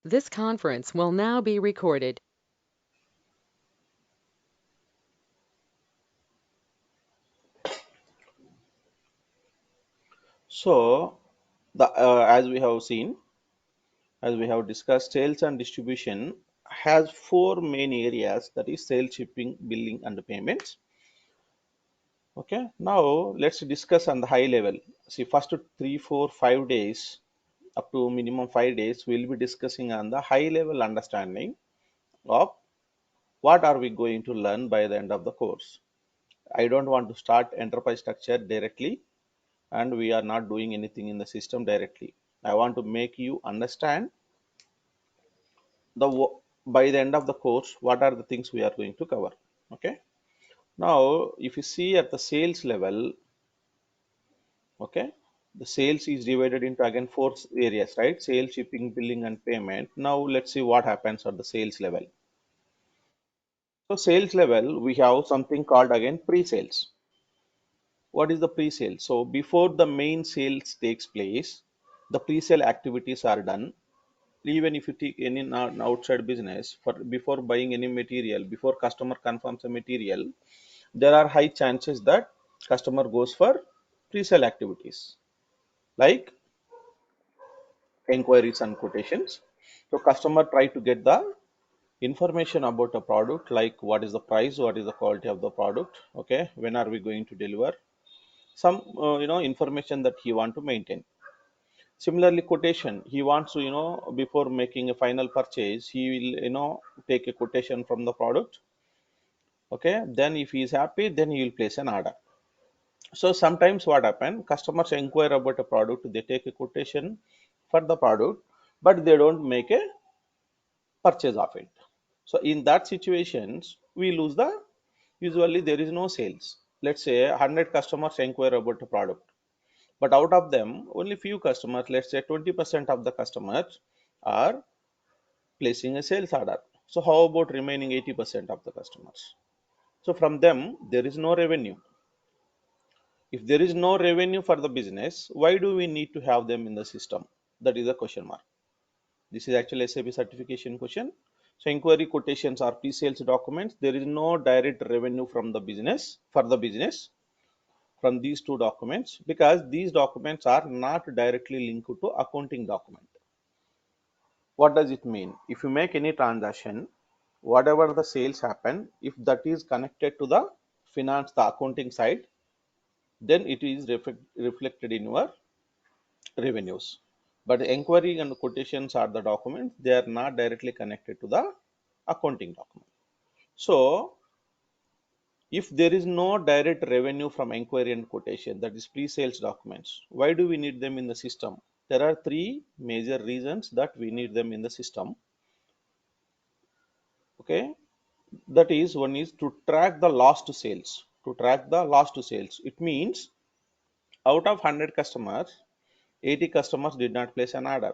This conference will now be recorded. So, as we have seen, as we have discussed, sales and distribution has four main areas, that is sales, shipping, billing, and the payments. Okay, now let's discuss on the high level. See, first 3, 4, 5 days, up to minimum 5 days, we'll be discussing on the high level understanding of what are we going to learn by the end of the course. I don't want to start enterprise structure directly, and we are not doing anything in the system directly. I want to make you understand by the end of the course what are the things we are going to cover. Okay, now if you see at the sales level, okay, the sales is divided into again four areas, right? Sales, shipping, billing, and payment. Now let's see what happens at the sales level. So sales level, we have something called again pre-sales. What is the pre-sale? So before the main sales takes place, the pre-sale activities are done. Even if you take any outside business, for before buying any material, before customer confirms a material, there are high chances that customer goes for pre-sale activities like inquiries and quotations. So customer try to get the information about a product, like what is the price, what is the quality of the product, okay, when are we going to deliver, some information that he want to maintain. Similarly, quotation, he wants to, before making a final purchase, he will, take a quotation from the product. Okay, then if he is happy, then he will place an order. So sometimes what happen, customers inquire about a product, they take a quotation for the product, but they don't make a purchase of it. So in that situations, we lose the, usually there is no sales. Let's say 100 customers inquire about a product, but out of them, only few customers, let's say 20% of the customers are placing a sales order. So how about remaining 80% of the customers? So from them, there is no revenue. If there is no revenue for the business, why do we need to have them in the system? That is a question mark. This is actually SAP certification question. So inquiry quotations are pre-sales documents. There is no direct revenue from the business for the business from these two documents, because these documents are not directly linked to accounting document. What does it mean? If you make any transaction, whatever the sales happen, if that is connected to the finance, the accounting side, then it is reflected in your revenues. But inquiry and quotations are the documents, they are not directly connected to the accounting document. So if there is no direct revenue from inquiry and quotation, that is pre-sales documents, why do we need them in the system? There are three major reasons that we need them in the system. Okay, that is, one is to track the lost sales. To track the lost sales, it means out of 100 customers, 80 customers did not place an order.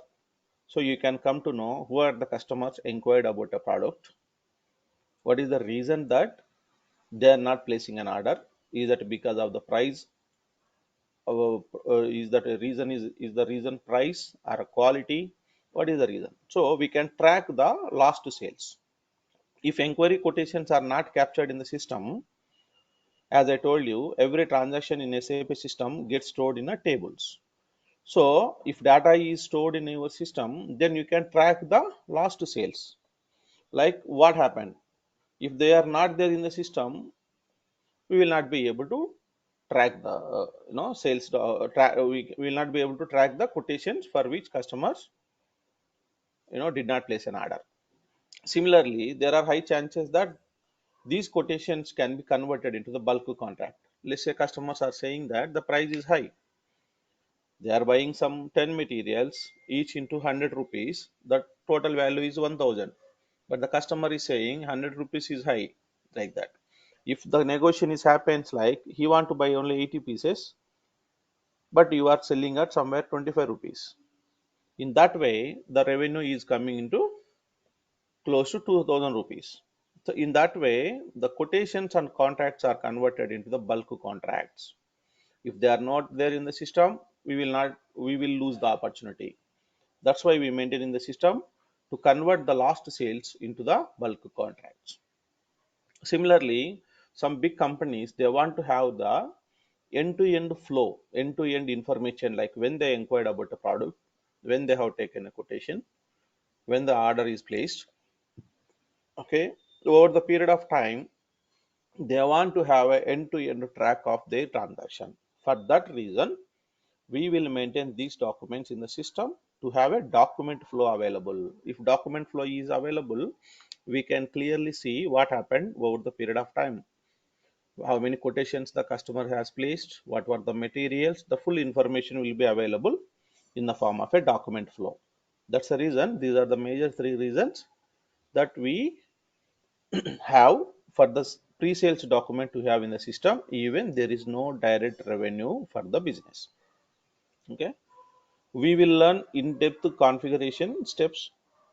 So you can come to know who are the customers inquired about a product, what is the reason that they are not placing an order. Is that because of the price? Is that a reason, is the reason price or a quality? What is the reason? So we can track the lost sales. If inquiry quotations are not captured in the system, as I told you, every transaction in SAP system gets stored in a tables. So if data is stored in your system, then you can track the lost sales. Like what happened? If they are not there in the system, we will not be able to track the sales. We will not be able to track the quotations for which customers did not place an order. Similarly, there are high chances that these quotations can be converted into the bulk contract. Let's say customers are saying that the price is high. They are buying some 10 materials, each into 100 rupees. The total value is 1000. But the customer is saying 100 rupees is high, like that. If the negotiation is happens like he want to buy only 80 pieces, but you are selling at somewhere 25 rupees. In that way, the revenue is coming into close to 2000 rupees. So in that way, the quotations and contracts are converted into the bulk contracts. If they are not there in the system, we will lose the opportunity. That's why we maintain in the system to convert the lost sales into the bulk contracts. Similarly, some big companies, they want to have the end-to-end flow, end-to-end information, like when they inquired about a product, when they have taken a quotation, when the order is placed. Okay, over the period of time, they want to have an end-to-end track of their transaction. For that reason, we will maintain these documents in the system to have a document flow available. If document flow is available, we can clearly see what happened over the period of time, how many quotations the customer has placed, what were the materials. The full information will be available in the form of a document flow. That's the reason, these are the major three reasons that we have for the pre-sales document to have in the system, even there is no direct revenue for the business. Okay, we will learn in-depth configuration steps,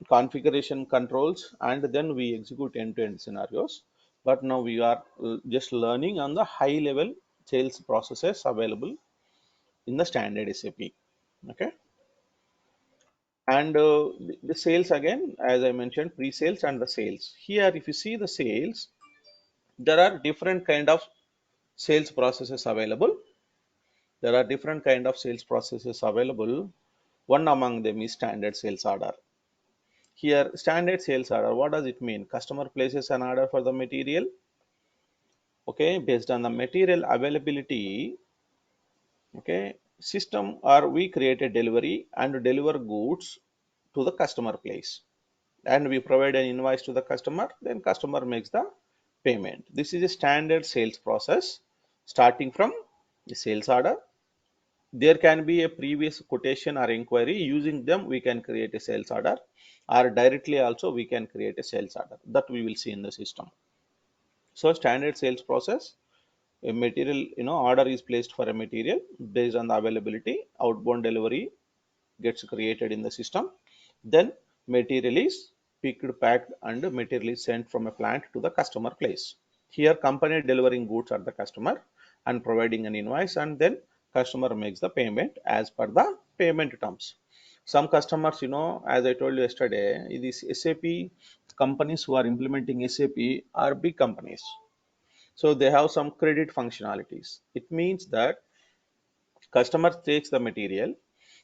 configuration controls, and then we execute end-to-end scenarios. But now we are just learning on the high level sales processes available in the standard SAP. Okay, and the sales, again, as I mentioned, pre-sales and the sales. Here if you see the sales, there are different kind of sales processes available. There are different kind of sales processes available. One among them is standard sales order. Here, standard sales order, what does it mean? Customer places an order for the material. Okay, based on the material availability, okay, system or we create a delivery and deliver goods to the customer place. And we provide an invoice to the customer, then customer makes the payment. This is a standard sales process starting from the sales order. There can be a previous quotation or inquiry. Using them, we can create a sales order, or directly also we can create a sales order, that we will see in the system. So standard sales process, a material, order is placed for a material. Based on the availability, outbound delivery gets created in the system. Then material is picked, packed, and material is sent from a plant to the customer place. Here company delivering goods at the customer and providing an invoice, and then customer makes the payment as per the payment terms. Some customers, as I told you yesterday, these SAP companies who are implementing SAP are big companies. So they have some credit functionalities. It means that customer takes the material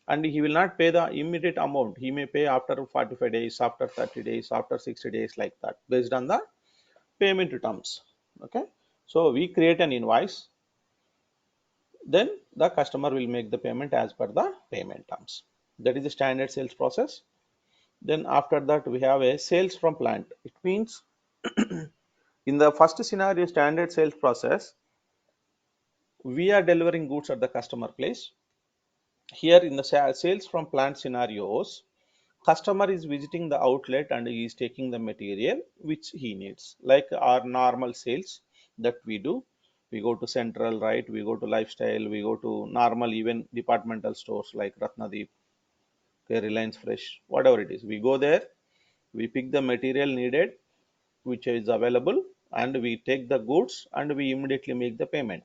and he will not pay the immediate amount. He may pay after 45 days, after 30 days, after 60 days, like that, based on the payment terms. Okay, so we create an invoice, then the customer will make the payment as per the payment terms. That is the standard sales process. Then after that, we have a sales from plant. It means in the first scenario, standard sales process, we are delivering goods at the customer place. Here in the sales from plant scenarios, customer is visiting the outlet and he is taking the material which he needs, like our normal sales that we do. We go to Central, right? We go to Lifestyle, we go to normal, even departmental stores like Ratnadeep, Reliance Fresh, whatever it is. We go there, we pick the material needed, which is available, and we take the goods and we immediately make the payment.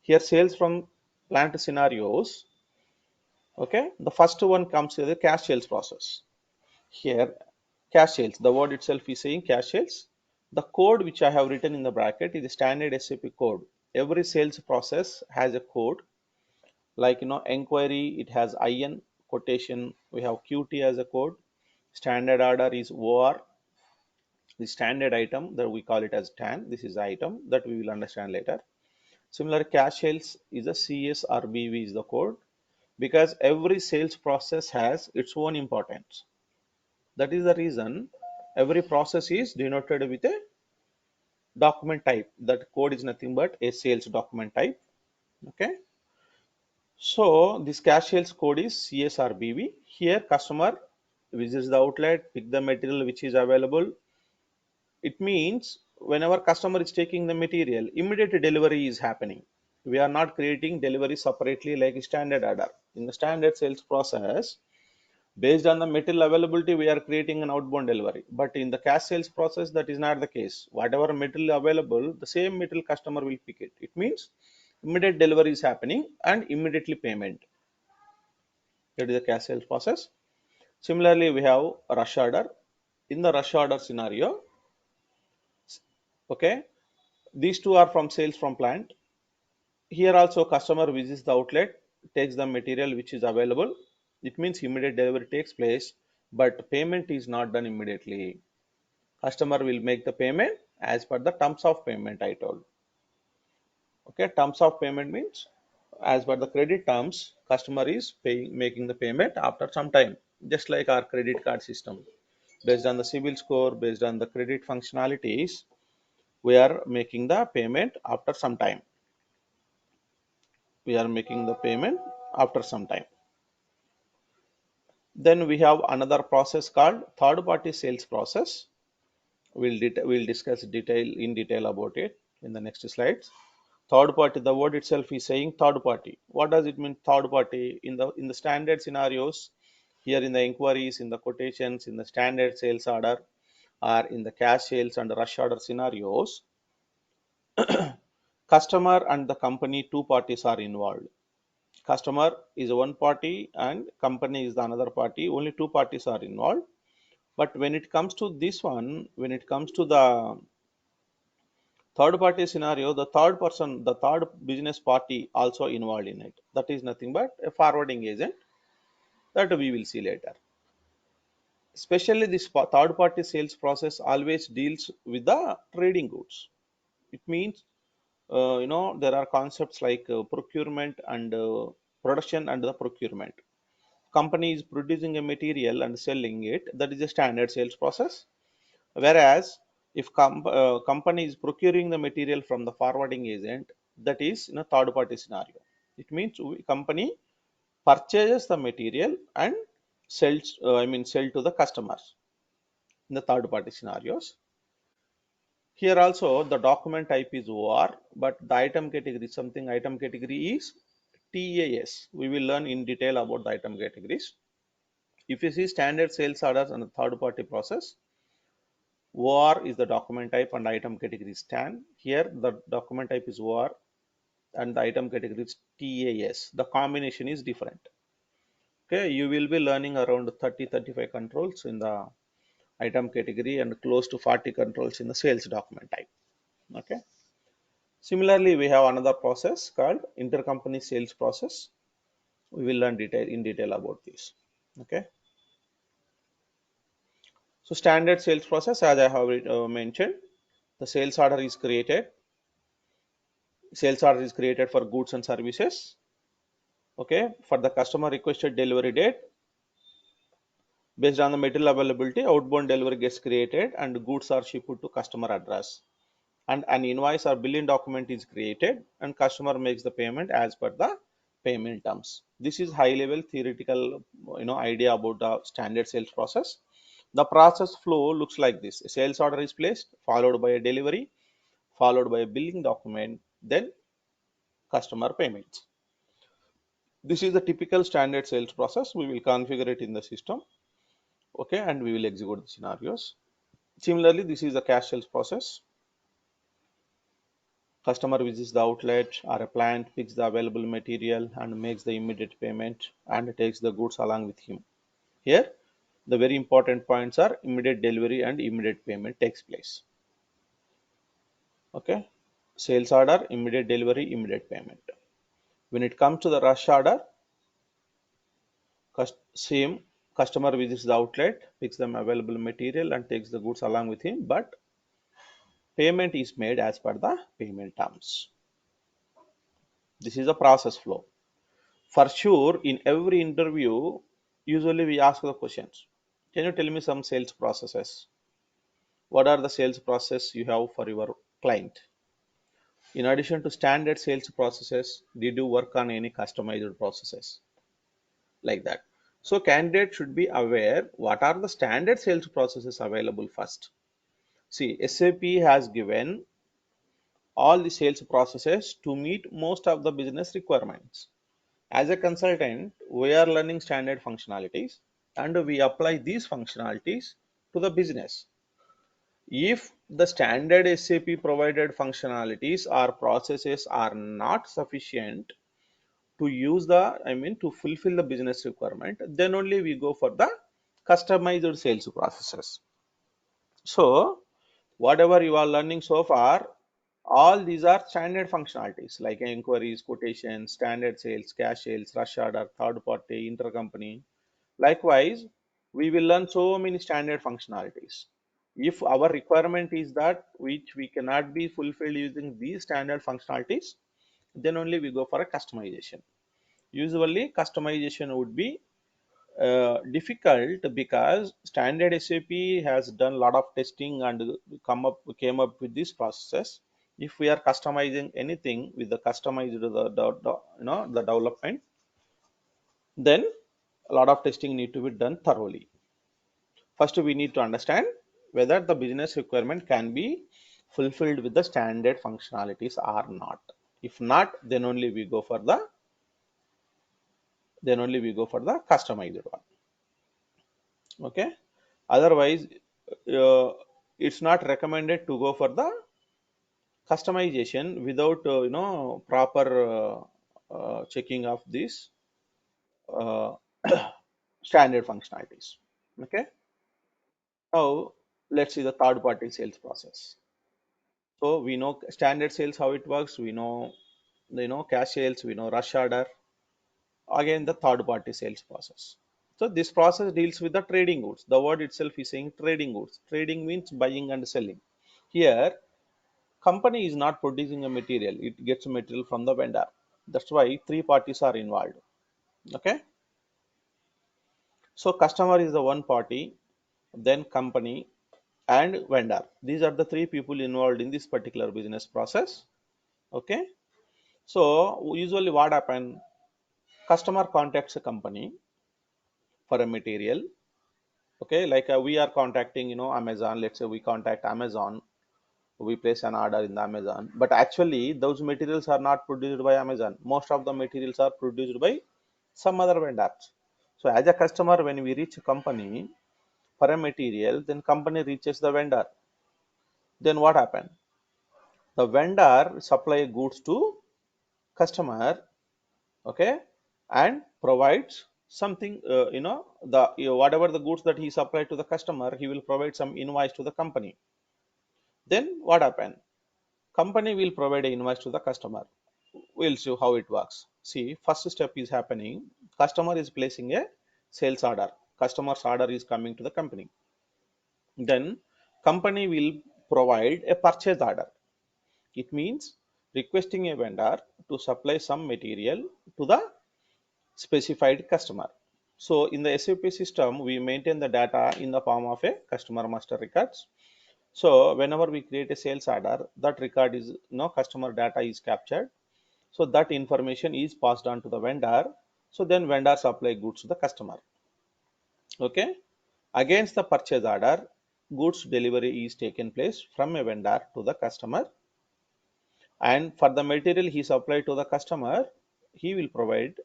Here, sales from plant scenarios, okay, the first one comes with the cash sales process. Here, cash sales, the word itself is saying cash sales. The code which I have written in the bracket is a standard SAP code. Every sales process has a code, like inquiry, it has IN, quotation, we have QT as a code, standard order is OR, the standard item that we call it as TAN. This is the item that we will understand later. Similar, cash sales is a CS or BV is the code, because every sales process has its own importance. That is the reason every process is denoted with a document type. That code is nothing but a sales document type. Okay. So this cash sales code is CSRBV. Here customer visits the outlet, pick the material which is available. It means whenever customer is taking the material, immediate delivery is happening. We are not creating delivery separately like a standard order. In the standard sales process, based on the material availability, we are creating an outbound delivery. But in the cash sales process, that is not the case. Whatever material available, the same material customer will pick it. It means immediate delivery is happening and immediately payment. That is the cash sales process. Similarly, we have a rush order. In the rush order scenario, okay, these two are from sales from plant. Here also customer visits the outlet, takes the material which is available. It means immediate delivery takes place, but payment is not done immediately. Customer will make the payment as per the terms of payment I told. Okay, terms of payment means as per the credit terms, customer is paying making the payment after some time, just like our credit card system. Based on the CIBIL score, based on the credit functionalities, we are making the payment after some time. We are making the payment after some time. Then we have another process called third party sales process. We'll discuss detail about it in the next slides. Third party, the word itself is saying third party. What does it mean third party? In the standard scenarios, here in the inquiries, in the quotations, in the standard sales order, or in the cash sales and rush order scenarios, customer and the company, two parties are involved. Customer is one party and company is the another party. Only two parties are involved. But when it comes to this one, when it comes to the third party scenario, the third person, the third business party also involved in it. That is nothing but a forwarding agent that we will see later. Especially this third party sales process always deals with the trading goods. It means, there are concepts like procurement and production and the procurement. Company is producing a material and selling it. That is a standard sales process. Whereas if company is procuring the material from the forwarding agent, that is in a third party scenario. It means company purchases the material and sell to the customers in the third party scenarios. Here also the document type is OR, but the item category is TAS. We will learn in detail about the item categories. If you see standard sales orders and the third party process, OR is the document type and item category is TAN. Here the document type is OR and the item category is TAS. The combination is different. Okay, you will be learning around 30-35 controls in the item category and close to 40 controls in the sales document type. Okay. Similarly, we have another process called intercompany sales process. We will learn in detail about this. Okay. So standard sales process, as I have mentioned, the sales order is created for goods and services. Okay, for the customer requested delivery date, based on the material availability, outbound delivery gets created and goods are shipped to customer address. And an invoice or billing document is created and customer makes the payment as per the payment terms. This is high level theoretical idea about the standard sales process. The process flow looks like this. A sales order is placed, followed by a delivery, followed by a billing document, then customer payments. This is the typical standard sales process. We will configure it in the system. Okay, and we will execute the scenarios. Similarly, this is the cash sales process. Customer visits the outlet or a plant, picks the available material and makes the immediate payment and takes the goods along with him. Here, the very important points are immediate delivery and immediate payment takes place. Okay, sales order, immediate delivery, immediate payment. When it comes to the rush order, same, customer visits the outlet, picks the available material and takes the goods along with him, but payment is made as per the payment terms. This is a process flow. For sure, in every interview, usually we ask the questions. Can you tell me some sales processes? What are the sales process you have for your client? In addition to standard sales processes, did you work on any customized processes? Like that. So candidate should be aware what are the standard sales processes available first. See, SAP has given all the sales processes to meet most of the business requirements. As a consultant, we are learning standard functionalities and we apply these functionalities to the business. If the standard SAP provided functionalities or processes are not sufficient to use to fulfill the business requirement, then only we go for the customized sales processes. So whatever you are learning so far, all these are standard functionalities like inquiries, quotations, standard sales, cash sales, rush order, third party, intercompany. Likewise, we will learn so many standard functionalities. If our requirement is that which we cannot be fulfilled using these standard functionalities, then only we go for a customization. Usually, customization would be difficult because standard SAP has done a lot of testing and came up with this process. If we are customizing anything with the customized the development, then a lot of testing need to be done thoroughly. First, we need to understand whether the business requirement can be fulfilled with the standard functionalities or not. If not, then only we go for the customized one. Okay. Otherwise, uh, it's not recommended to go for the customization without proper checking of these uh, standard functionalities. Okay. Now let's see the third party sales process. So we know standard sales how it works. We know cash sales. We know rush order. Again, the third party sales process. So this process deals with the trading goods. The word itself is saying trading goods. Trading means buying and selling. Here, company is not producing a material; it gets a material from the vendor. That's why three parties are involved. Okay. So customer is the one party, then company and vendor. These are the three people involved in this particular business process. Okay. So usually what happen? Customer contacts a company for a material. Okay, like we are contacting Amazon. Let's say we contact Amazon, we place an order in the Amazon, but actually those materials are not produced by Amazon. Most of the materials are produced by some other vendors. So as a customer, when we reach a company for a material, then company reaches the vendor. Then what happened? The vendor supply goods to customer, okay, and provides something. Whatever the goods that he supplied to the customer, he will provide some invoice to the company. Then what happened? Company will provide an invoice to the customer. We'll see how it works. See, first step is happening. Customer is placing a sales order. Customer's order is coming to the company. Then company will provide a purchase order. It means requesting a vendor to supply some material to the specified customer. So in the SAP system, we maintain the data in the form of a customer master records. So whenever we create a sales order, that record is customer data is captured. So that information is passed on to the vendor. So then vendor supply goods to the customer. Okay. Against the purchase order, goods delivery is taken place from a vendor to the customer. And for the material he supplied to the customer, he will provide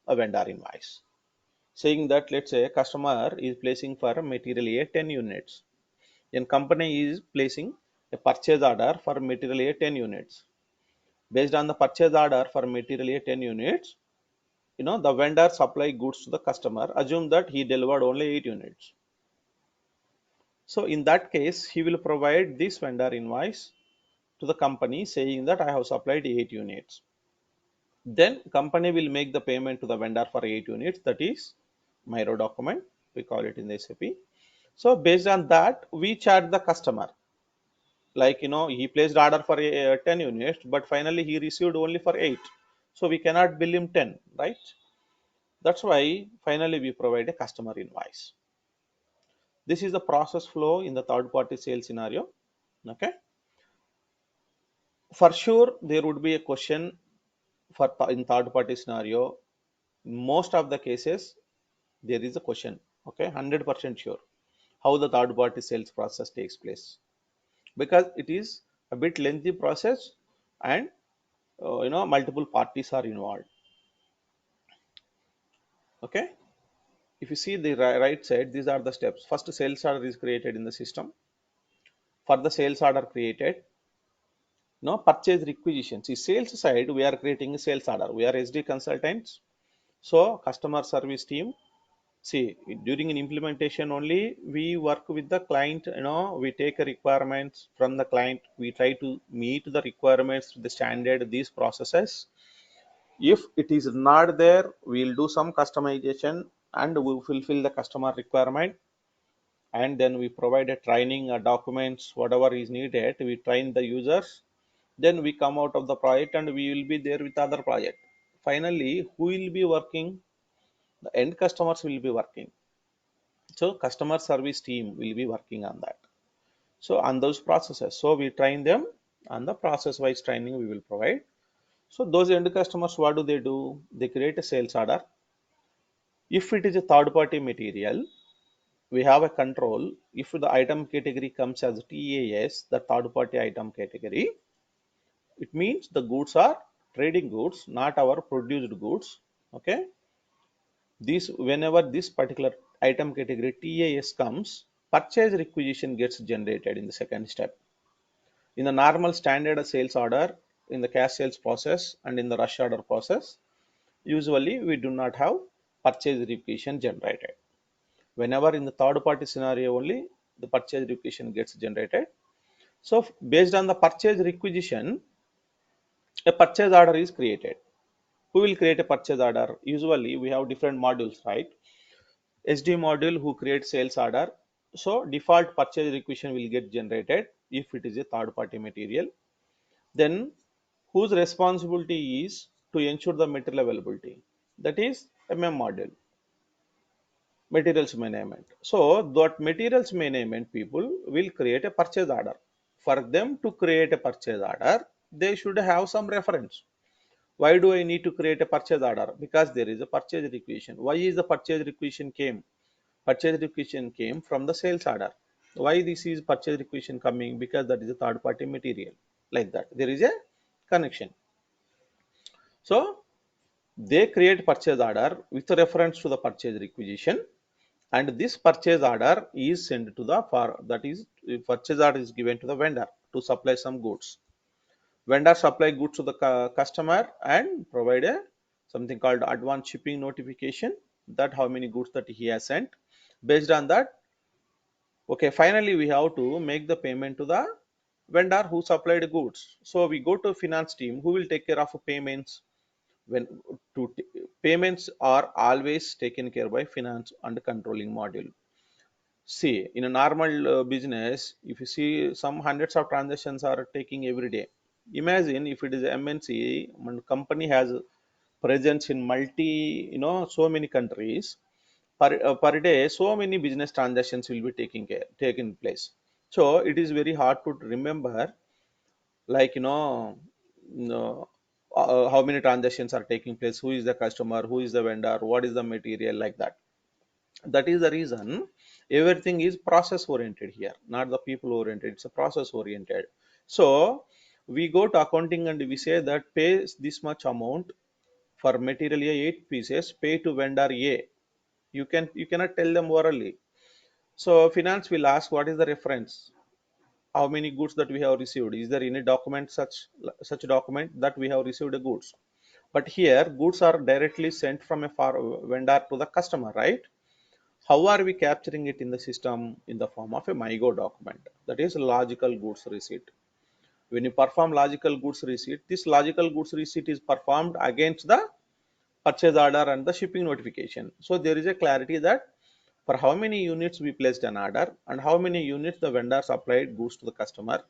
a vendor invoice. Saying that let's say customer is placing for a material A 10 units. Then company is placing a purchase order for material A 10 units. Based on the purchase order for material A 10 units, the vendor supply goods to the customer. Assume that he delivered only 8 units. So in that case, he will provide this vendor invoice to the company saying that I have supplied 8 units. Then company will make the payment to the vendor for 8 units. That is Miro document. We call it in the SAP. So based on that, we charge the customer. Like he placed order for 10 units, but finally he received only for 8. So we cannot bill him 10, right? That's why finally we provide a customer invoice. This is the process flow in the third party sales scenario. Okay. For sure, there would be a question for in third party scenario. Most of the cases, there is a question. Okay, 100% sure how the third party sales process takes place, because it is a bit lengthy process and multiple parties are involved. Okay. If you see the right side, these are the steps. First, sales order is created in the system. For the sales order created, purchase requisition. See, sales side, we are creating a sales order. We are SD consultants. So customer service team See, during an implementation only, we work with the client, we take a requirements from the client, we try to meet the requirements, the standard, these processes. If it is not there, we'll do some customization and we fulfill the customer requirement. And then we provide a training, documents, whatever is needed, we train the users. Then we come out of the project and we will be there with other project. Finally, who will be working? The end customers will be working. So customer service team will be working on that. So on those processes, so we train them, and the process wise training we will provide. So those end customers, what do? They create a sales order. If it is a third party material, we have a control. If the item category comes as TAS, the third party item category, it means the goods are trading goods, not our produced goods. Okay. This whenever this particular item category TAS comes, purchase requisition gets generated in the second step. In the normal standard sales order, in the cash sales process, and in the rush order process, usually we do not have purchase requisition generated. Whenever in the third party scenario only, the purchase requisition gets generated. So based on the purchase requisition, a purchase order is created. Who will create a purchase order? Usually we have different modules, right? SD module who creates sales order. So default purchase requisition will get generated if it is a third party material. Then whose responsibility is to ensure the material availability? That is MM module, materials management. So that materials management people will create a purchase order. For them to create a purchase order, they should have some reference. Why do I need to create a purchase order? Because there is a purchase requisition. Why is the purchase requisition came? Purchase requisition came from the sales order. Why this is purchase requisition coming? Because that is a third party material. Like that, there is a connection. So they create purchase order with reference to the purchase requisition, and this purchase order is sent to the that is purchase order is given to the vendor to supply some goods. Vendor supply goods to the customer and provide a something called advance shipping notification, that how many goods that he has sent. Based on that, okay, finally we have to make the payment to the vendor who supplied goods. So we go to finance team who will take care of payments. When payments are always taken care by finance and controlling module. See, in a normal business, if you see some hundreds of transactions are taking every day. Imagine if it is MNC, when company has presence in so many countries. Per day, so many business transactions will be taking place. So it is very hard to remember, like how many transactions are taking place, who is the customer, who is the vendor, what is the material, like that. That is the reason everything is process oriented here, not the people oriented, it's a process oriented. So we go to accounting and we say that pay this much amount for material A 8 pieces, pay to vendor A. You cannot tell them orally. So finance will ask what is the reference, how many goods that we have received, is there any document, such document that we have received the goods. But here goods are directly sent from a far vendor to the customer, right? How are we capturing it in the system? In the form of a MyGo document, that is logical goods receipt. When you perform logical goods receipt, this logical goods receipt is performed against the purchase order and the shipping notification. So there is a clarity that for how many units we placed an order and how many units the vendor supplied goods to the customer,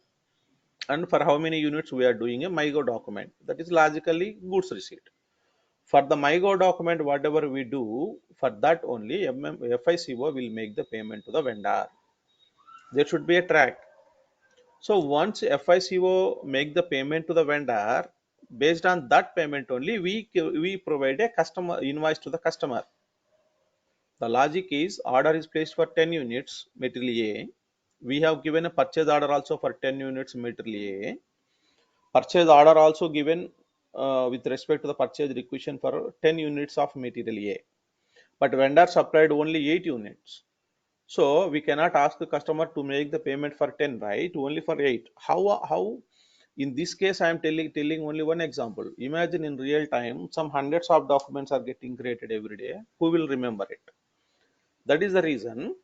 and for how many units we are doing a MyGo document, that is logically goods receipt. For the MyGo document, whatever we do, for that only FICO will make the payment to the vendor. There should be a track. So once FICO make the payment to the vendor, based on that payment only, we provide a customer invoice to the customer. The logic is order is placed for 10 units material A. We have given a purchase order also for 10 units material A. Purchase order also given with respect to the purchase requisition for 10 units of material A. But vendor supplied only 8 units. So we cannot ask the customer to make the payment for 10, right? Only for 8. How in this case I am telling only one example. Imagine in real time some hundreds of documents are getting created every day. Who will remember it? That is the reason,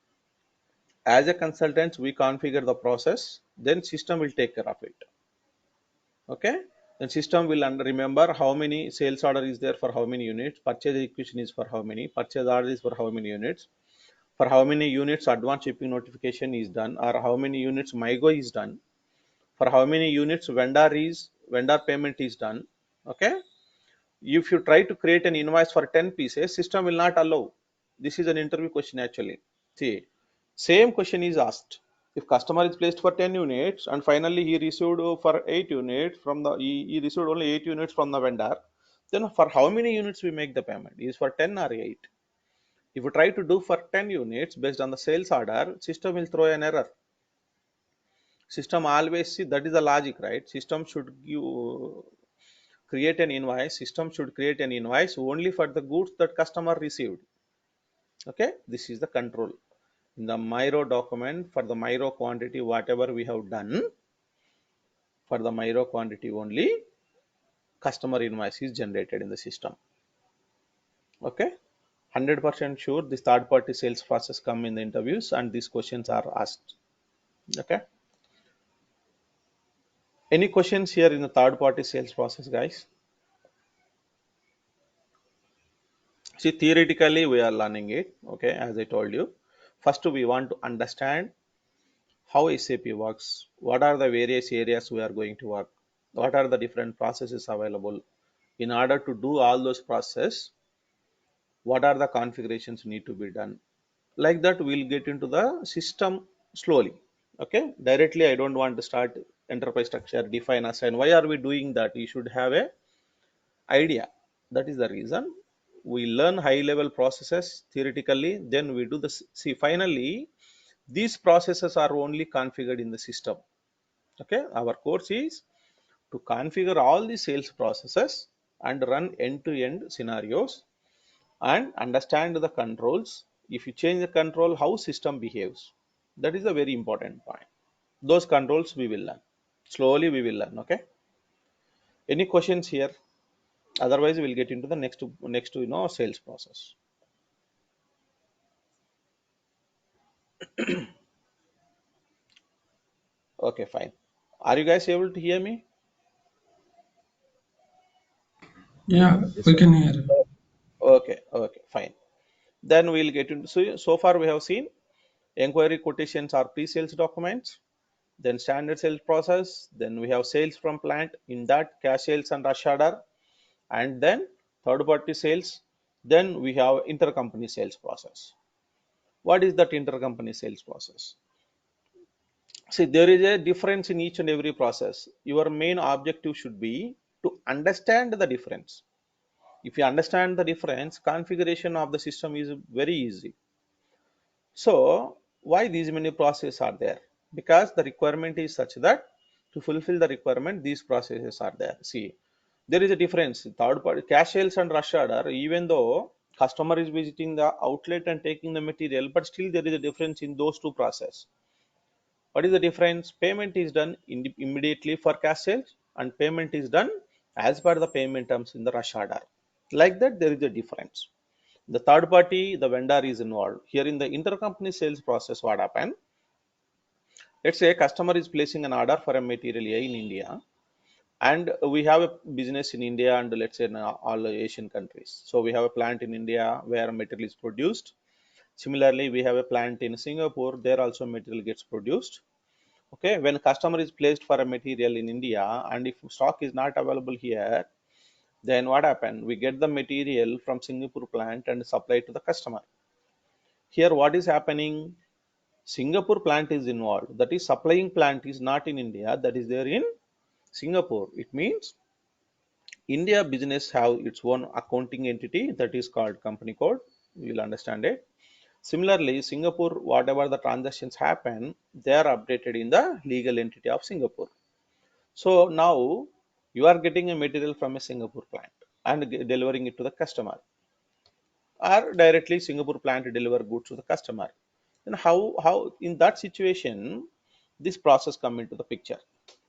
as a consultant, we configure the process, then system will take care of it. Okay, then system will remember how many sales order is there for how many units, purchase equation is for how many, purchase order is for how many units, for how many units advance shipping notification is done, or how many units mygo is done, for how many units vendor payment is done. Okay, if you try to create an invoice for 10 pieces, system will not allow. This is an interview question actually. See, same question is asked. If customer is placed for 10 units and finally he received for 8 units from the he received only 8 units from the vendor, then for how many units we make the payment? Is for 10 or 8? If you try to do for 10 units based on the sales order, system will throw an error. System always, see, that is the logic, right? System should create an invoice. System should create an invoice only for the goods that customer received. Okay, this is the control. In the myro document, for the myro quantity, whatever we have done, for the myro quantity only, customer invoice is generated in the system. Okay, 100% sure this third party sales process come in the interviews and these questions are asked. Okay, any questions here in the third party sales process, guys? See, theoretically we are learning it. Okay, as I told you, first we want to understand how SAP works, what are the various areas we are going to work, what are the different processes available. In order to do all those processes, what are the configurations need to be done. Like that we'll get into the system slowly. Okay, directly I don't want to start enterprise structure, define, assign. Why are we doing that? You should have a idea. That is the reason we learn high level processes theoretically, then we do this. See, finally these processes are only configured in the system. Okay, our course is to configure all the sales processes and run end-to-end scenarios and understand the controls. If you change the control, how system behaves, that is a very important point. Those controls we will learn slowly, we will learn. Okay, any questions here? Otherwise we'll get into the next sales process. Okay, fine. Are you guys able to hear me? Yeah, This we one. can hear. Okay, okay, fine. Then we'll get into, so far we have seen inquiry quotations are pre-sales documents, then standard sales process, then we have sales from plant, in that cash sales and rush order, and then third party sales, then we have intercompany sales process. What is that intercompany sales process? See, there is a difference in each and every process. Your main objective should be to understand the difference. If you understand the difference, configuration of the system is very easy. So why these many processes are there? Because the requirement is such that to fulfill the requirement, these processes are there. See, there is a difference. Third party cash sales and rush order, even though customer is visiting the outlet and taking the material, but still there is a difference in those two processes. What is the difference? Payment is done immediately for cash sales, and payment is done as per the payment terms in the rush order. Like that, there is a difference. The third party, the vendor is involved. Here in the intercompany sales process, what happen? Let's say a customer is placing an order for a material A in India, and we have a business in India and let's say in all Asian countries. So we have a plant in India where material is produced. Similarly, we have a plant in Singapore. There also material gets produced. Okay, when customer is placed for a material in India and if stock is not available here, then what happened? We get the material from Singapore plant and supply to the customer. Here what is happening? Singapore plant is involved. That is, supplying plant is not in India, that is there in Singapore. It means India business have its own accounting entity that is called company code. You will understand it. Similarly, Singapore, whatever the transactions happen, they are updated in the legal entity of Singapore. So now you are getting a material from a Singapore plant and delivering it to the customer, or directly Singapore plant deliver goods to the customer. Then how in that situation this process come into the picture?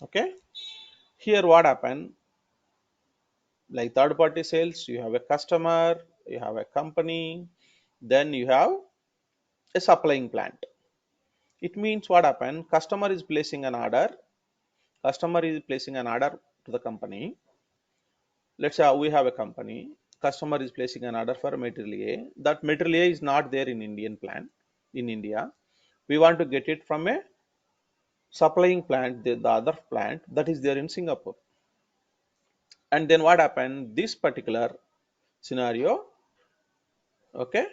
Okay, here what happen? Like third party sales, you have a customer, you have a company, then you have a supplying plant. It means what happened? Customer is placing an order to the company. Let's say we have a company. Customer is placing an order for material A. That material A is not there in Indian plant in India. We want to get it from a supplying plant, the other plant that is there in Singapore. And then what happened? This particular scenario, okay,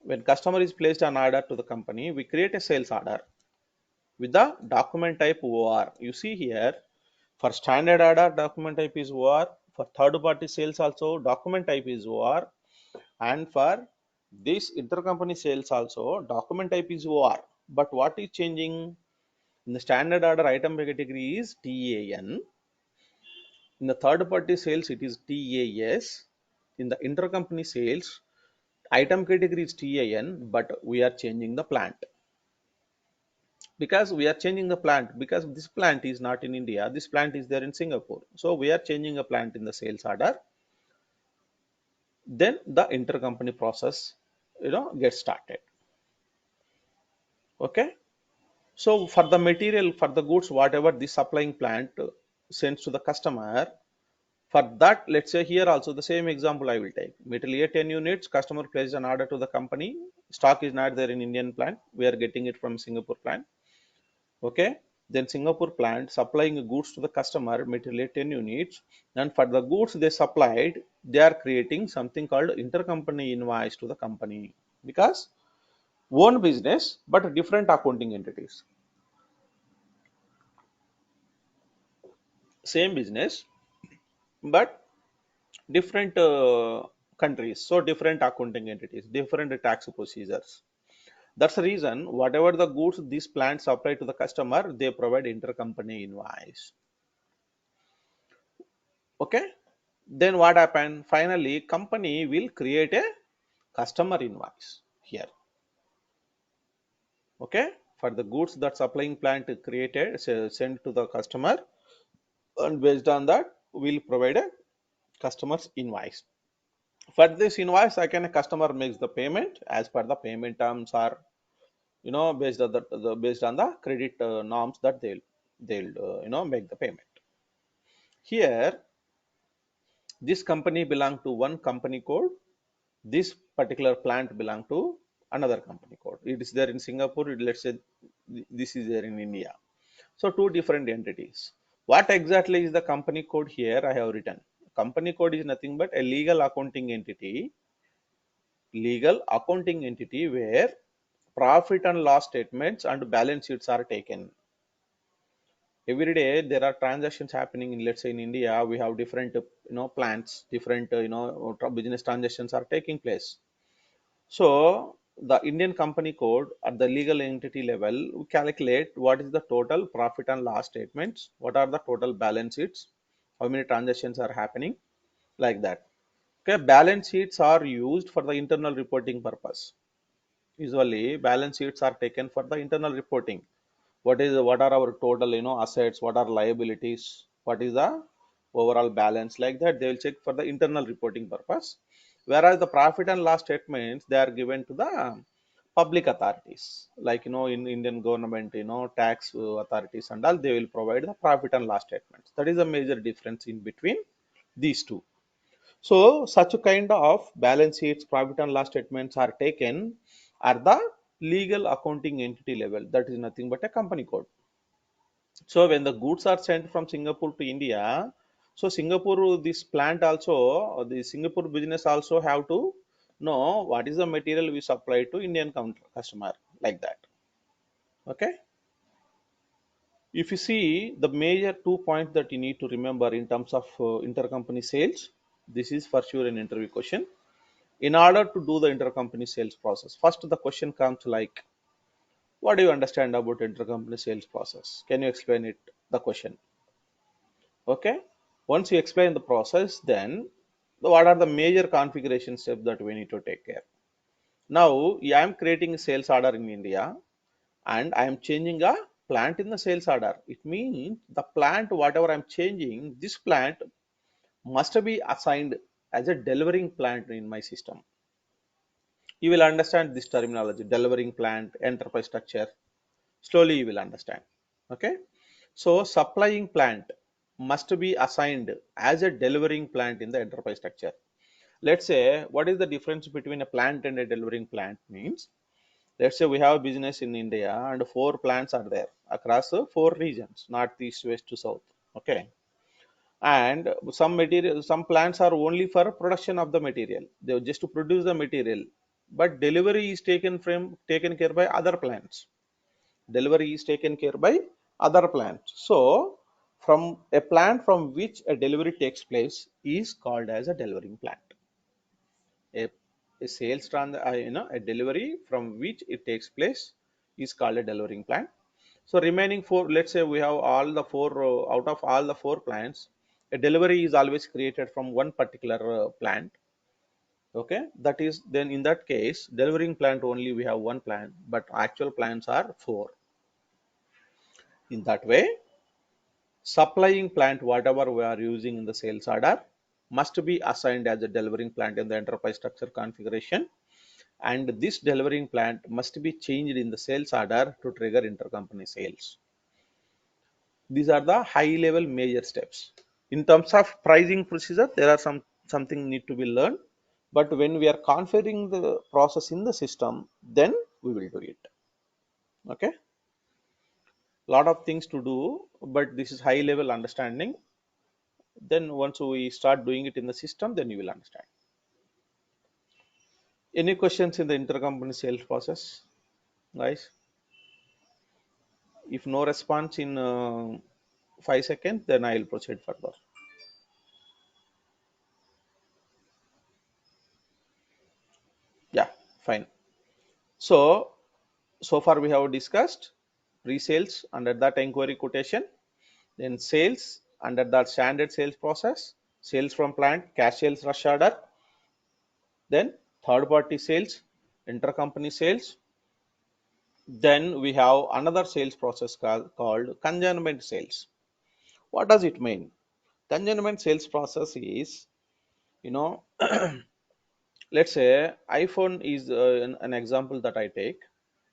when customer is placed an order to the company, we create a sales order with the document type OR. You see here, for standard order, document type is OR. For third party sales also, document type is OR. And for this intercompany sales also, document type is OR. But what is changing? In the standard order, item category is TAN. In the third party sales, it is TAS. In the intercompany sales, item category is TAN, but we are changing the plant. Because we are changing the plant, because this plant is not in India, this plant is there in Singapore. So we are changing a plant in the sales order. Then the intercompany process, gets started. Okay. So for the material, for the goods, whatever the supplying plant sends to the customer, for that, let's say here also the same example I will take. Material A 10 units, customer places an order to the company. Stock is not there in Indian plant. We are getting it from Singapore plant. Okay. Then Singapore plant supplying goods to the customer, material A 10 units. And for the goods they supplied, they are creating something called intercompany invoice to the company. Because one business, but different accounting entities. Same business, but different countries, so different accounting entities, different tax procedures. That's the reason whatever the goods these plants supply to the customer, they provide intercompany invoice. Okay. Then what happened? Finally, company will create a customer invoice here. Okay. For the goods that supplying plant created, sent to the customer, and based on that, we'll provide a customer's invoice. For this invoice, I can a customer makes the payment as per the payment terms are, based on based on the credit norms that they'll make the payment. Here, this company belong to one company code. This particular plant belong to another company code. It is there in Singapore. Let's say this is there in India. So two different entities. What exactly is the company code here? I have written. Company code is nothing but a legal accounting entity where profit and loss statements and balance sheets are taken. Every day there are transactions happening in, let's say in India, we have different plants, different business transactions are taking place. So the Indian company code at the legal entity level, we calculate what is the total profit and loss statements, what are the total balance sheets, how many transactions are happening, like that. Okay, balance sheets are used for the internal reporting purpose. Usually balance sheets are taken for the internal reporting. What are our total assets, what are liabilities, what is the overall balance, like that they will check for the internal reporting purpose. Whereas the profit and loss statements, they are given to the public authorities, like in Indian government, tax authorities and all, they will provide the profit and loss statements. That is a major difference in between these two. So such a kind of balance sheets, profit and loss statements are taken at the legal accounting entity level. That is nothing but a company code. So when the goods are sent from Singapore to India, so Singapore, this plant also, or the Singapore business also have to know what is the material we supply to Indian customer, like that. Okay. If you see the major 2 points that you need to remember in terms of intercompany sales, this is for sure an interview question. In order to do the intercompany sales process, first the question comes like, what do you understand about intercompany sales process? Can you explain it? The question. Okay. Once you explain the process, then what are the major configuration steps that we need to take care? Now, I am creating a sales order in India and I am changing a plant in the sales order. It means the plant, whatever I'm changing, this plant must be assigned as a delivering plant in my system. You will understand this terminology: delivering plant, enterprise structure. Slowly you will understand. Okay. So supplying plant must be assigned as a delivering plant in the enterprise structure. Let's say, what is the difference between a plant and a delivering plant means, let's say we have a business in India and four plants are there across four regions: north, east, west to south. Okay. And some plants are only for production of the material, they just to produce the material, but delivery is taken care by other plants. Delivery is taken care by other plants. So from a plant from which a delivery takes place is called as a delivering plant. a, a sales a delivery from which it takes place is called a delivering plant. So remaining four, let's say we have all the four, out of all the four plants, a delivery is always created from one particular plant. Okay, that is, then in that case, delivering plant only we have one plant, but actual plants are four. In that way, supplying plant, whatever we are using in the sales order, must be assigned as a delivering plant in the enterprise structure configuration, and this delivering plant must be changed in the sales order to trigger intercompany sales. These are the high level major steps. In terms of pricing procedure, there are something need to be learned, but when we are configuring the process in the system, then we will do it. Okay, lot of things to do, but this is high level understanding. Then once we start doing it in the system, then you will understand. Any questions in the intercompany sales process, guys? If no response in 5 seconds, then I will proceed further. Yeah, fine. So, so far we have discussed pre-sales under that inquiry quotation, then sales under that standard sales process, sales from plant, cash sales, rush order, then third party sales, intercompany sales. Then we have another sales process called consignment sales. What does it mean? Consignment sales process is, you know, let's say iPhone is an example that I take.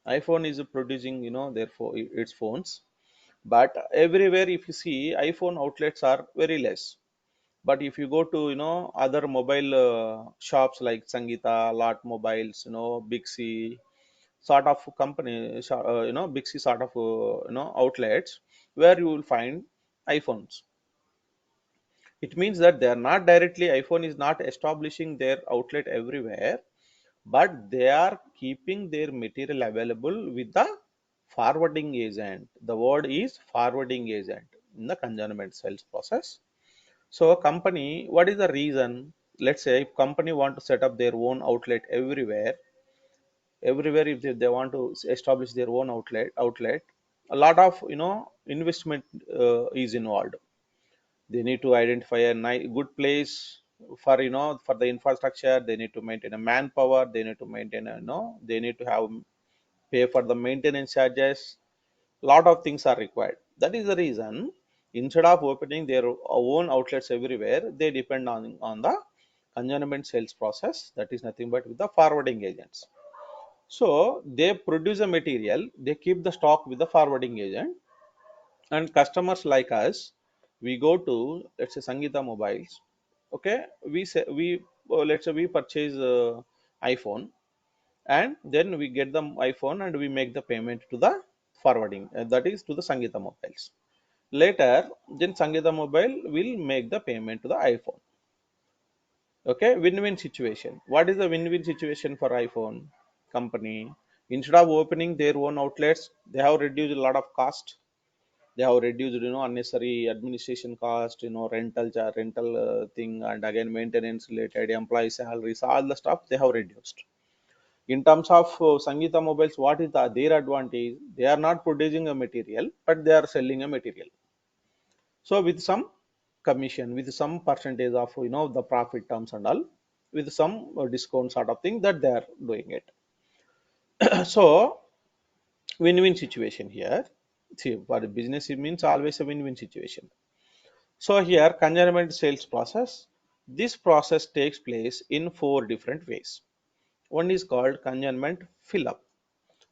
iPhone is producing, therefore its phones, but everywhere if you see, iPhone outlets are very less. But if you go to, other mobile shops like Sangita, Lot Mobiles, Big C sort of company, Big C sort of outlets, where you will find iPhones. It means that they are not directly, iPhone is not establishing their outlet everywhere, but they are keeping their material available with the forwarding agent. The word is forwarding agent in the consignment sales process. So a company, what is the reason? Let's say if company want to set up their own outlet everywhere if they want to establish their own outlet, a lot of investment is involved. They need to identify a good place for for the infrastructure. They need to maintain a manpower, they need to maintain a they need to have pay for the maintenance charges. Lot of things are required. That is the reason, instead of opening their own outlets everywhere, they depend on the consignment sales process. That is nothing but with the forwarding agents. So they produce a material, they keep the stock with the forwarding agent, and customers like us, we go to, let's say, Sangita Mobiles. Okay, we say we let's say we purchase iPhone, and then we get the iPhone and we make the payment to the forwarding, that is to the Sangita Mobiles. Later, then Sangita Mobile will make the payment to the iPhone. Okay, win-win situation. What is the win-win situation for iPhone company? Instead of opening their own outlets, they have reduced a lot of cost. They have reduced unnecessary administration cost, rental thing, and again maintenance related, employee salaries, all the stuff they have reduced. In terms of Sangita Mobiles, what is their advantage? They are not producing a material, but they are selling a material. So with some commission, with some percentage of the profit terms and all, with some discount sort of thing that they are doing it. So win-win situation here. See, for the business, it means always a win-win situation. So here, consignment sales process. This process takes place in four different ways. One is called consignment fill up.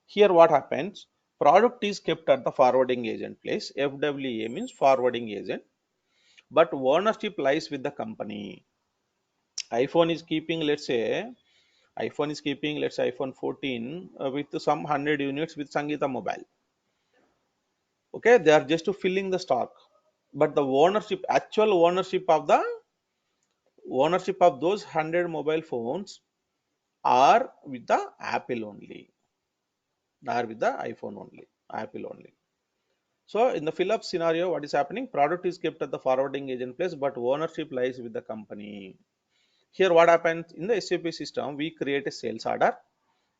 Here what happens? Product is kept at the forwarding agent place. FWA means forwarding agent, but ownership lies with the company. iPhone is keeping, let's say iPhone 14 with some 100 units with Sangeeta Mobile. Okay, they are just filling the stock, but the actual ownership of those 100 mobile phones are with the Apple only, are with the iPhone only, Apple only. So in the fill up scenario, what is happening? Product is kept at the forwarding agent place, but ownership lies with the company. Here, what happens in the SAP system? We create a sales order,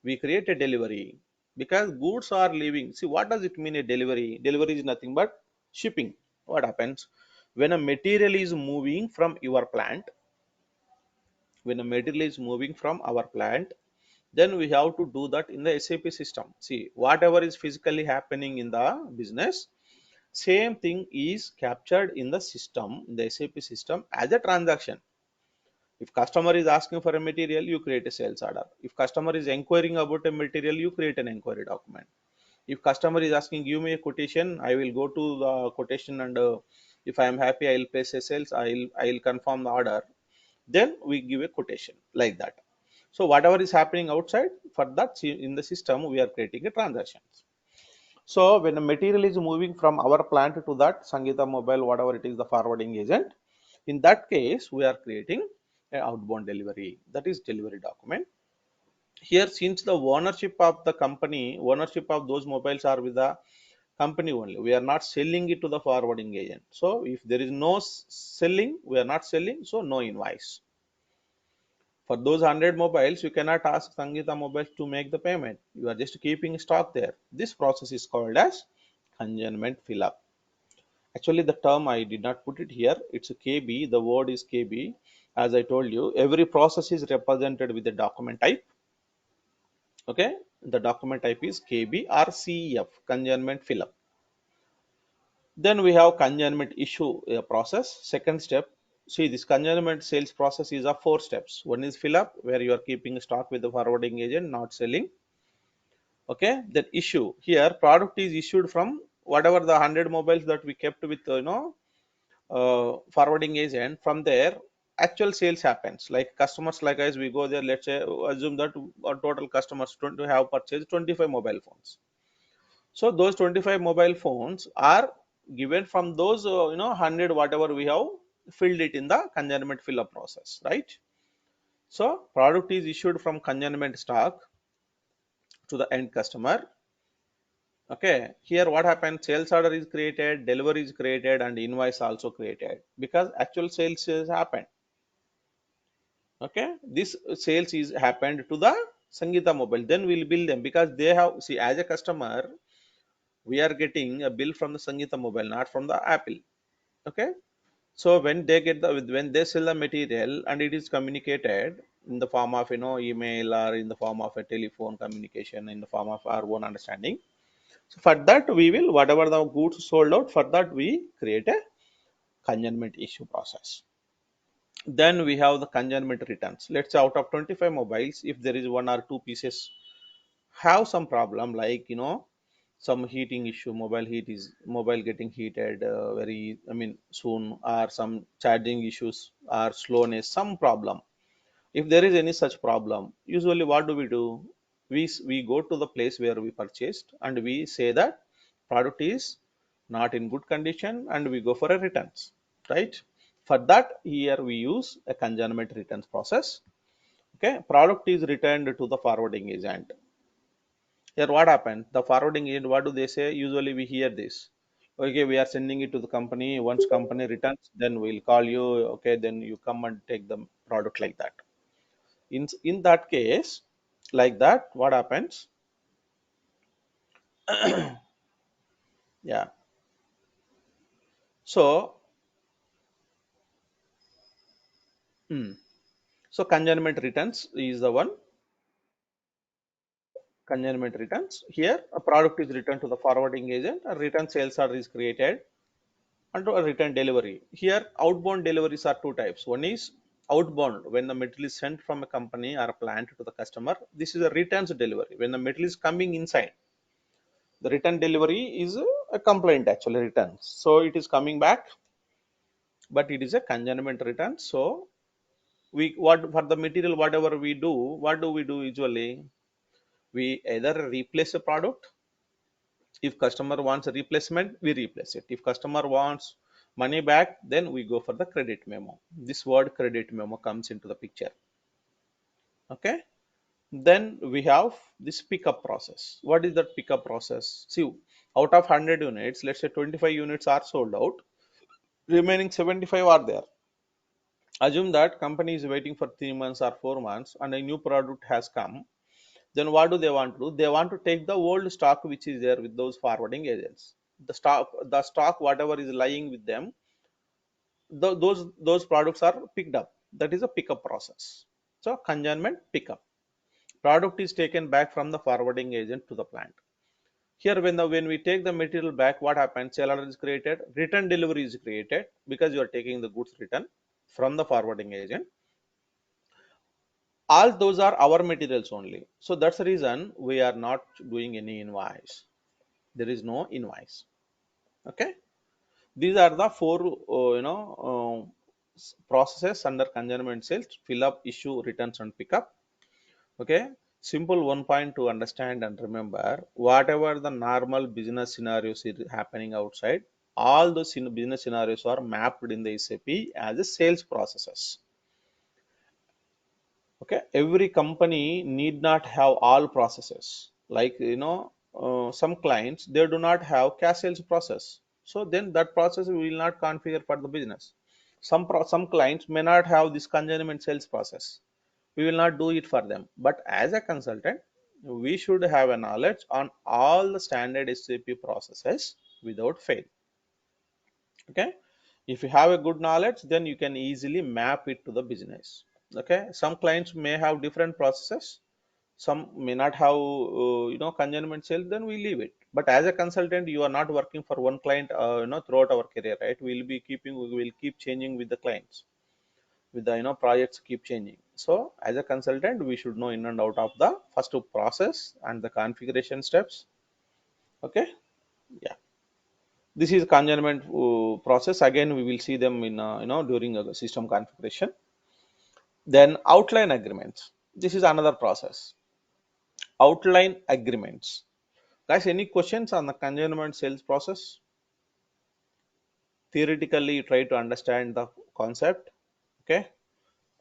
we create a delivery because goods are leaving. See, what does it mean a delivery? Delivery is nothing but shipping. What happens when a material is moving from your plant? When a material is moving from our plant, then we have to do that in the SAP system. See, whatever is physically happening in the business, same thing is captured in the system, in the SAP system as a transaction. If customer is asking for a material, you create a sales order. If customer is inquiring about a material, you create an inquiry document. If customer is asking, give me a quotation, I will go to the quotation and if I am happy, I will place a sales, I will confirm the order. Then we give a quotation like that. So whatever is happening outside, for that in the system, we are creating a transaction. So when a material is moving from our plant to that Sangeeta Mobile, whatever it is, the forwarding agent, in that case, we are creating an outbound delivery. That is delivery document. Here, since the ownership of the company, ownership of those mobiles are with the company only. We are not selling it to the forwarding agent. So if there is no selling, we are not selling, so no invoice. For those 100 mobiles, you cannot ask Sangeeta Mobiles to make the payment. You are just keeping stock there. This process is called as consignment fill up. Actually, the term I did not put it here. It's a KB. The word is KB. As I told you, every process is represented with a document type. Okay, the document type is KB or CEF, consignment fill up. Then we have consignment issue process. Second step. See, this consignment sales process is of 4 steps. One is fill up, where you are keeping stock with the forwarding agent, not selling. Okay, then issue. Here, product is issued from whatever the 100 mobiles that we kept with forwarding agent. From there, actual sales happens. Like customers like us, we go there. Let's say assume that our total customers to have purchased 25 mobile phones. So those 25 mobile phones are given from those 100 whatever we have filled it in the consignment fill up process, right? So product is issued from consignment stock to the end customer. Okay, here what happens? Sales order is created, delivery is created, and invoice also created because actual sales has happened. Okay, this sales is happened to the Sangeeta Mobile. Then we'll bill them because they have, see, as a customer, we are getting a bill from the Sangeeta Mobile, not from the Apple. Okay, so when they get the, when they sell the material and it is communicated in the form of email or in the form of a telephone communication in the form of our own understanding. So for that we will, whatever the goods sold out, for that we create a consignment issue process. Then we have the consignment returns. Let's say out of 25 mobiles, if there is one or two pieces have some problem, like some heating issue, mobile getting heated very, I mean, soon, or some charging issues or slowness, some problem. If there is any such problem, usually what do? We go to the place where we purchased and we say that product is not in good condition and we go for a returns, right? For that, here we use a consignment returns process. Okay, product is returned to the forwarding agent. Here what happened? The forwarding agent, what do they say? Usually we hear this. Okay, we are sending it to the company. Once company returns, then we'll call you. Okay, then you come and take the product, like that. In that case, like that, what happens? Yeah. So, mm, so consignment returns is the one. Consignment returns. Here, a product is returned to the forwarding agent. A return sales order is created and a return delivery. Here, outbound deliveries are two types. One is Outbound, when the material is sent from a company or a plant to the customer, this is a returns delivery. When the material is coming inside, the return delivery is a complaint, actually returns. So it is coming back, but it is a consignment return. So we, what for the material, whatever we do, what do we do usually? We either replace a product. If customer wants a replacement, we replace it. If customer wants money back, then we go for the credit memo. This word credit memo comes into the picture. Okay. Then we have this pickup process. What is that pickup process? See, out of 100 units, let's say 25 units are sold out, remaining 75 are there. Assume that company is waiting for 3 months or 4 months and a new product has come. Then what do they want to do? They want to take the old stock which is there with those forwarding agents. The stock whatever is lying with them, those products are picked up. That is a pickup process. So consignment pickup. Product is taken back from the forwarding agent to the plant. Here, when we take the material back, what happens? Sale order is created, return delivery is created because you are taking the goods return from the forwarding agent. All those are our materials only. So that's the reason we are not doing any invoice. There is no invoice. Okay. These are the four, processes under consignment sales: fill up, issue, returns, and pickup. Okay. Simple one point to understand and remember: whatever the normal business scenarios is happening outside, all those business scenarios are mapped in the SAP as a sales processes. Okay, every company need not have all processes. Like, some clients, they do not have cash sales process, so then that process we will not configure for the business. Some clients may not have this consignment sales process, we will not do it for them. But as a consultant, we should have a knowledge on all the standard SAP processes without fail. Okay, if you have a good knowledge, then you can easily map it to the business. Okay, some clients may have different processes, some may not have, consignment sales, then we leave it. But as a consultant, you are not working for one client, throughout our career, right? We will keep changing with the clients, with the, projects keep changing. So as a consultant, we should know in and out of the first process and the configuration steps. Okay. Yeah, this is consignment process. Again, we will see them in, during a system configuration. Then outline agreements, this is another process. Outline agreements, guys, any questions on the consignment sales process? Theoretically, you try to understand the concept. Okay,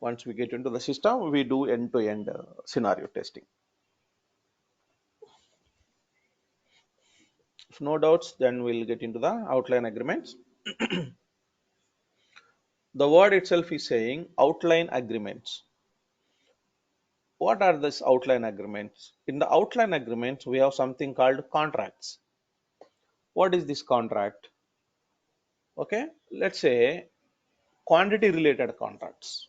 once we get into the system, we do end to end scenario testing. If no doubts, then we'll get into the outline agreements. The word itself is saying outline agreements. What are these outline agreements? In the outline agreements, we have something called contracts. What is this contract? Okay, let's say quantity related contracts.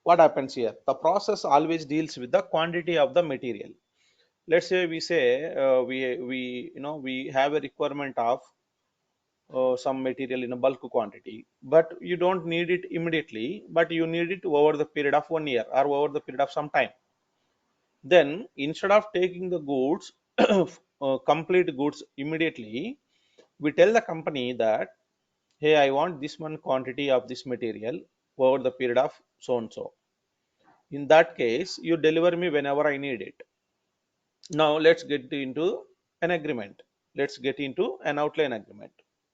What happens here? The process always deals with the quantity of the material. Let's say we say, we have a requirement of some material in a bulk quantity, but you don't need it immediately, but you need it over the period of 1 year or over the period of some time. Then instead of taking the goods, complete goods immediately, we tell the company that, hey, I want this one quantity of this material over the period of so and so. In that case, you deliver me whenever I need it. Now let's get into an agreement. Let's get into an outline agreement.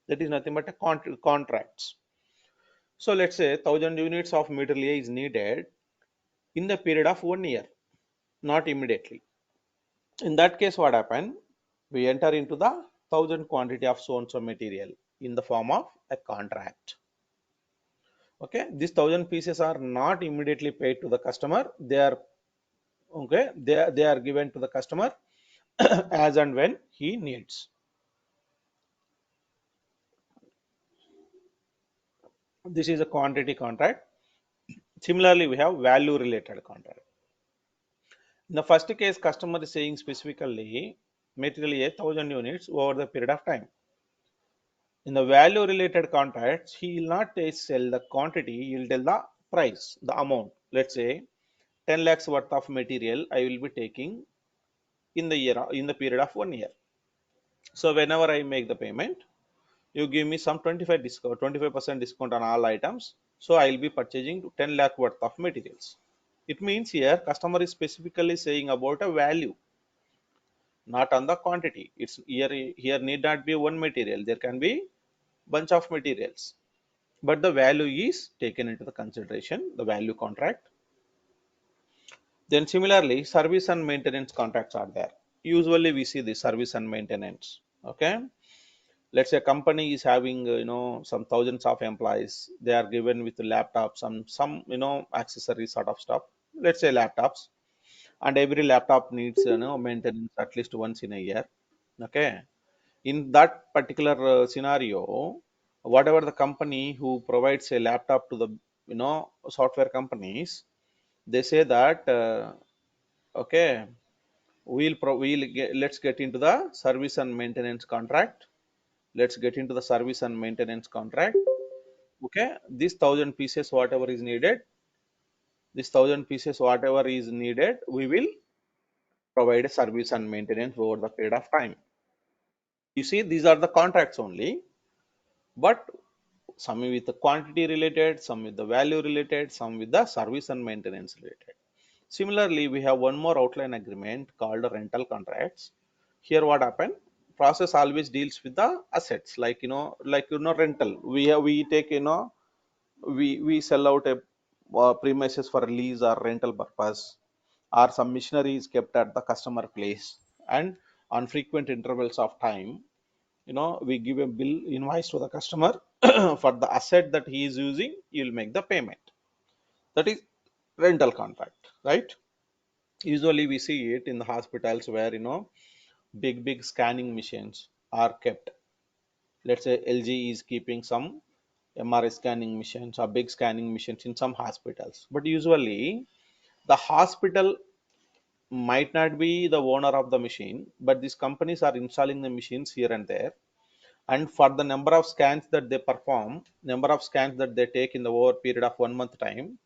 That is nothing but a contracts. So let's say 1,000 units of material is needed in the period of 1 year, not immediately. In that case, what happened? We enter into the 1,000 quantity of so and so material in the form of a contract. Okay, these 1,000 pieces are not immediately paid to the customer. They are, okay, they are given to the customer as and when he needs. This is a quantity contract. Similarly, we have value related contract. In the first case, customer is saying specifically material A 1,000 units over the period of time. In the value related contracts, he will not sell the quantity, he will tell the price, the amount. Let's say 10 lakhs worth of material I will be taking in the year, in the period of 1 year. So whenever I make the payment, you give me some 25% discount on all items. So I will be purchasing 10 lakh worth of materials. It means here customer is specifically saying about a value, not on the quantity. It's here need not be one material. There can be bunch of materials, but the value is taken into the consideration, the value contract. Then similarly, service and maintenance contracts are there. Usually we see the service and maintenance. Okay, let's say a company is having some thousands of employees. They are given with laptops, some accessory sort of stuff. Let's say laptops, and every laptop needs maintenance at least once in a year. Okay, in that particular scenario, whatever the company who provides a laptop to the software companies, they say that okay, let's get into the service and maintenance contract. Let's get into the service and maintenance contract. Okay, this 1,000 pieces whatever is needed, this 1,000 pieces whatever is needed, we will provide a service and maintenance over the period of time. You see, these are the contracts only, but some with the quantity related, some with the value related, some with the service and maintenance related. Similarly, we have one more outline agreement called rental contracts. Here what happened, process always deals with the assets, like rental. We take we sell out a premises for lease or rental purpose, or some machinery is kept at the customer place, and on frequent intervals of time, we give a bill invoice to the customer for the asset that he is using. You'll make the payment. That is rental contract, right? Usually we see it in the hospitals where big scanning machines are kept. Let's say LG is keeping some MRI scanning machines or big scanning machines in some hospitals, but usually the hospital might not be the owner of the machine, but these companies are installing the machines here and there, and for the number of scans that they perform, number of scans that they take in the over period of 1 month time,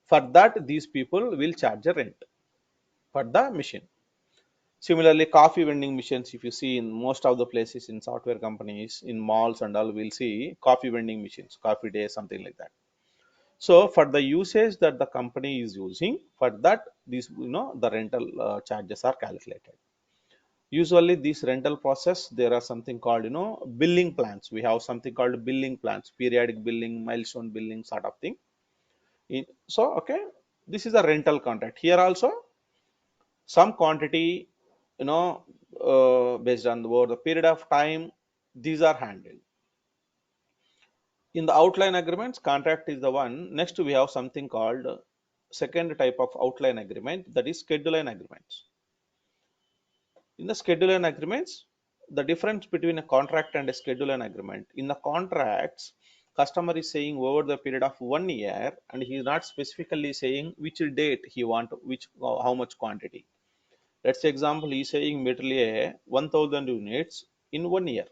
for that these people will charge a rent for the machine. Similarly, coffee vending machines, if you see in most of the places in software companies, in malls and all, we'll see coffee vending machines, coffee day, something like that. So for the usage that the company is using, for that these the rental charges are calculated. Usually this rental process, there are something called billing plans. We have something called billing plans, periodic billing, milestone billing sort of thing. So okay, this is a rental contract. Here also some quantity, you know based on over the period of time, these are handled. In the outline agreements, contract is the one. Next we have something called second type of outline agreement, that is schedule line agreements. In the schedule line agreements, the difference between a contract and a schedule line agreement, in the contracts, customer is saying over the period of 1 year, and he is not specifically saying which date he want, which how much quantity. Let's say example, he is saying material 1,000 units in 1 year.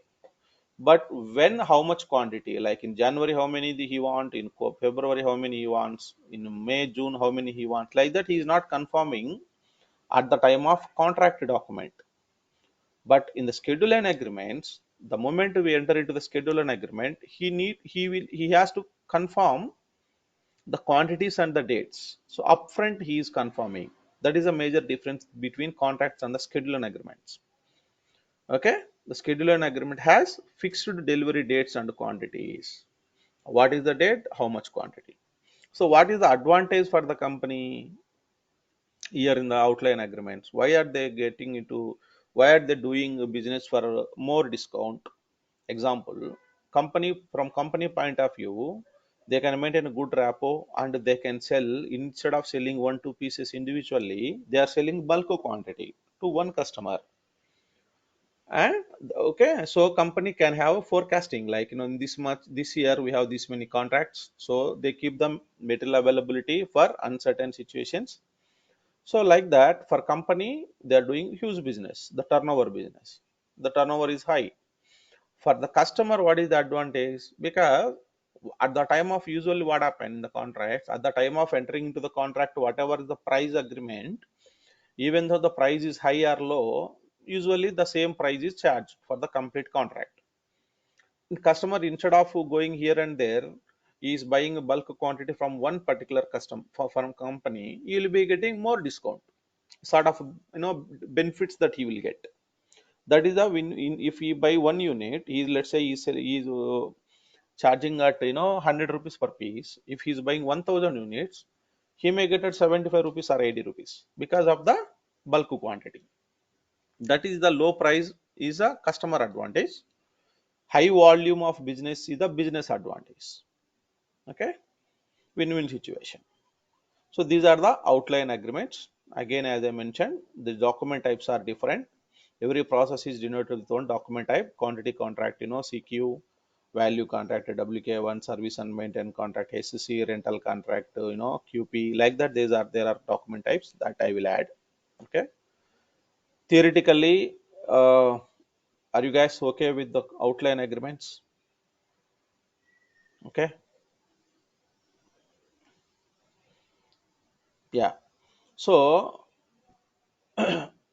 But when, how much quantity? Like in January, how many he want? In February, how many he wants? In May, June, how many he wants? Like that, he is not confirming at the time of contract document. But in the schedule and agreements, the moment we enter into the schedule and agreement, he has to confirm the quantities and the dates. So upfront, he is confirming. That is a major difference between contracts and the schedule and agreements. Okay, the schedule and agreement has fixed delivery dates and quantities. What is the date? How much quantity? So what is the advantage for the company here in the outline agreements? Why are they getting into? Why are they doing business for more discount? Example, company point of view, they can maintain a good rapport and they can sell, instead of selling one two pieces individually, they are selling bulk quantity to one customer. And okay, so company can have forecasting, like in this much this year we have this many contracts, so they keep them material availability for uncertain situations. So like that, for company, they are doing huge business, the turnover business, the turnover is high. For the customer, what is the advantage? Because At the time of usually what happened in the contracts, at the time of entering into the contract, whatever is the price agreement, even though the price is high or low, usually the same price is charged for the complete contract. Customer, instead of going here and there, is buying a bulk quantity from one particular custom from company, you will be getting more discount, sort of, benefits that he will get. That is the win in. If he buy one unit, he's, let's say he's charging at, 100 rupees per piece. If he's buying 1000 units, he may get at 75 rupees or 80 rupees because of the bulk quantity. That is the low price is a customer advantage. High volume of business is the business advantage. Okay, win-win situation. So these are the outline agreements. Again, as I mentioned, the document types are different. Every process is denoted with one document type. Quantity contract, CQ, value contract, WK1, service and maintenance contract, SC, rental contract, QP, like that. There are document types that I will add. Okay. Theoretically, are you guys okay with the outline agreements? Okay. Yeah. So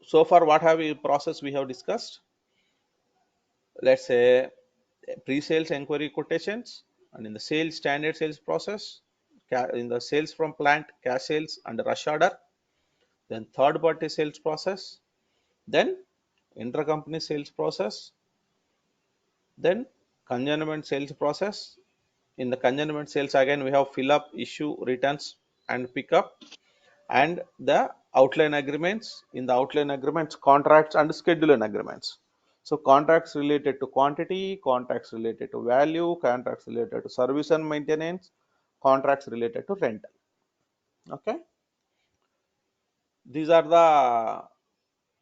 so far, what have we process we have discussed? Let's say pre-sales inquiry quotations, and in the sales standard sales process, in the sales from plant, cash sales and rush order, then third party sales process, then intercompany sales process, then consignment sales process. In the consignment sales, again we have fill up, issue, returns and pickup, and the outline agreements. In the outline agreements, contracts and scheduling agreements. So contracts related to quantity, contracts related to value, contracts related to service and maintenance, contracts related to rental. Okay, these are the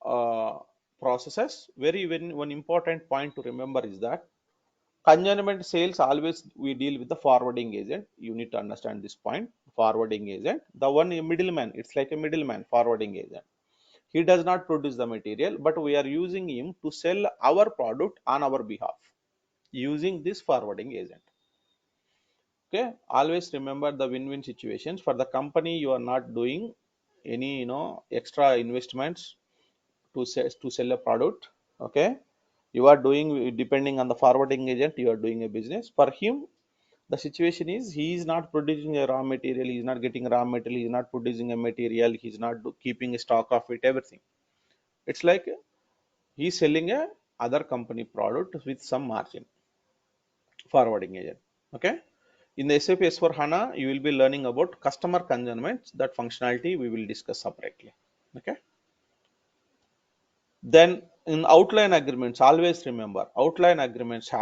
uh, processes. One important point to remember is that consignment sales, always we deal with the forwarding agent. You need to understand this point. Forwarding agent, the one middleman, it's like a middleman, forwarding agent. He does not produce the material, but we are using him to sell our product on our behalf using this forwarding agent. Okay, always remember the win-win situations. For the company, you are not doing any, extra investments to sell a product. Okay, you are doing, depending on the forwarding agent, you are doing a business for him. The situation is, he is not producing a raw material, he is not getting raw material, he is not producing a material, he is not keeping a stock of it, everything. It's like he's selling a other company product with some margin. Forwarding agent. Okay, in the SAP S4 HANA, you will be learning about customer consignments. That functionality we will discuss separately. Okay, then in outline agreements, always remember, outline agreements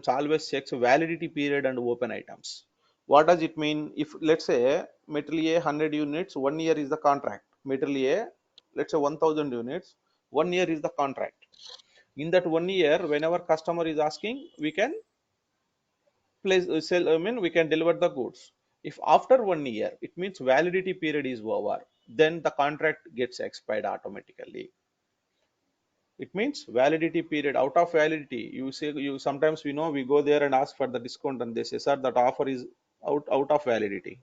always checks validity period and open items. What does it mean? If, let's say, material A 100 units, 1 year is the contract. Material A, let's say 1000 units, 1 year is the contract. In that 1 year, whenever customer is asking, we can place sell, we can deliver the goods. If after 1 year, it means validity period is over, then the contract gets expired automatically. It means validity period, out of validity, you say, you sometimes, we go there and ask for the discount, and they say, sir, that offer is out of validity.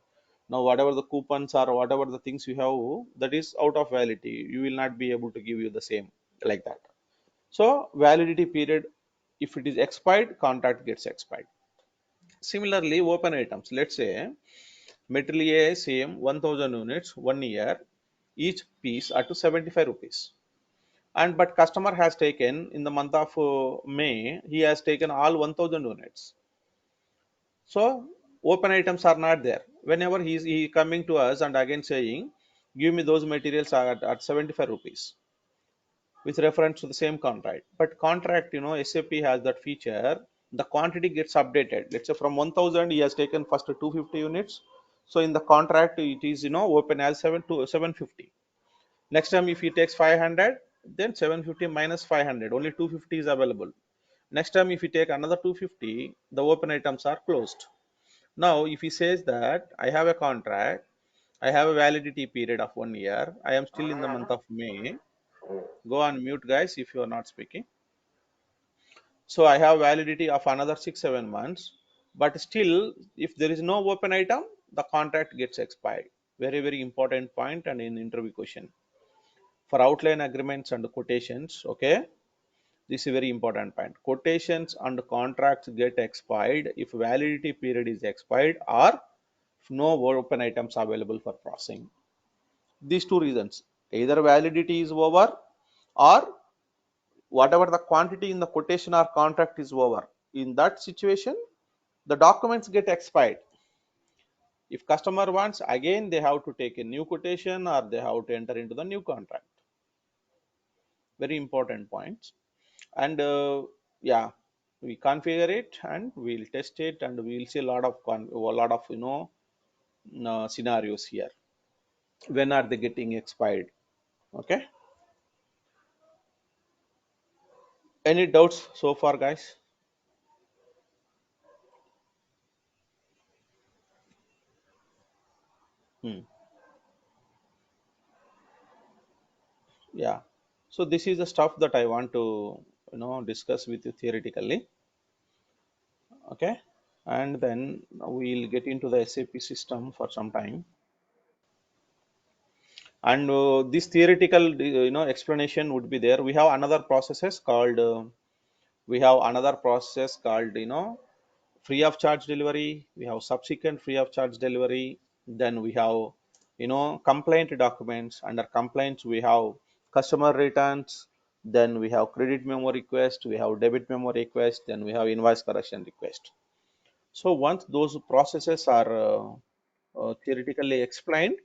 Now whatever the coupons or whatever the things you have, that is out of validity, you will not be able to give you the same, like that. So validity period, if it is expired, contract gets expired. Similarly, open items, let's say material A, same 1000 units, 1 year, each piece at to 75 rupees. And but customer has taken, in the month of May, he has taken all 1000 units. So open items are not there. Whenever he coming to us and again saying, give me those materials at 75 rupees with reference to the same contract. But contract, SAP has that feature, the quantity gets updated. Let's say from 1000, he has taken first 250 units. So in the contract, it is, open as 750. Next time, if he takes 500, then 750 minus 500, only 250 is available. Next time, if he take another 250, the open items are closed. Now, if he says that I have a contract, I have a validity period of 1 year, I am still in the month of May. Go on mute, guys, if you are not speaking. So I have validity of another 6 7 months, but still if there is no open item, the contract gets expired. Very very important point and in interview question for outline agreements and quotations. Okay, this is a very important point. Quotations and contracts get expired if validity period is expired or if no open items available for processing. These two reasons, either validity is over or whatever the quantity in the quotation or contract is over. In that situation, the documents get expired. If customer wants, again they have to take a new quotation or they have to enter into the new contract. Very important points. And yeah, we configure it and we'll test it and we'll see a lot of scenarios here. When are they getting expired? Okay. Any doubts so far, guys? Hmm. Yeah. So this is the stuff that I want to discuss with you theoretically. Okay. And then we'll get into the SAP system for some time. And this theoretical explanation would be there. We have another process called free of charge delivery. We have subsequent free of charge delivery. Then we have complaint documents. Under complaints we have customer returns. Then we have credit memo request, we have debit memo request, then we have invoice correction request. So once those processes are theoretically explained,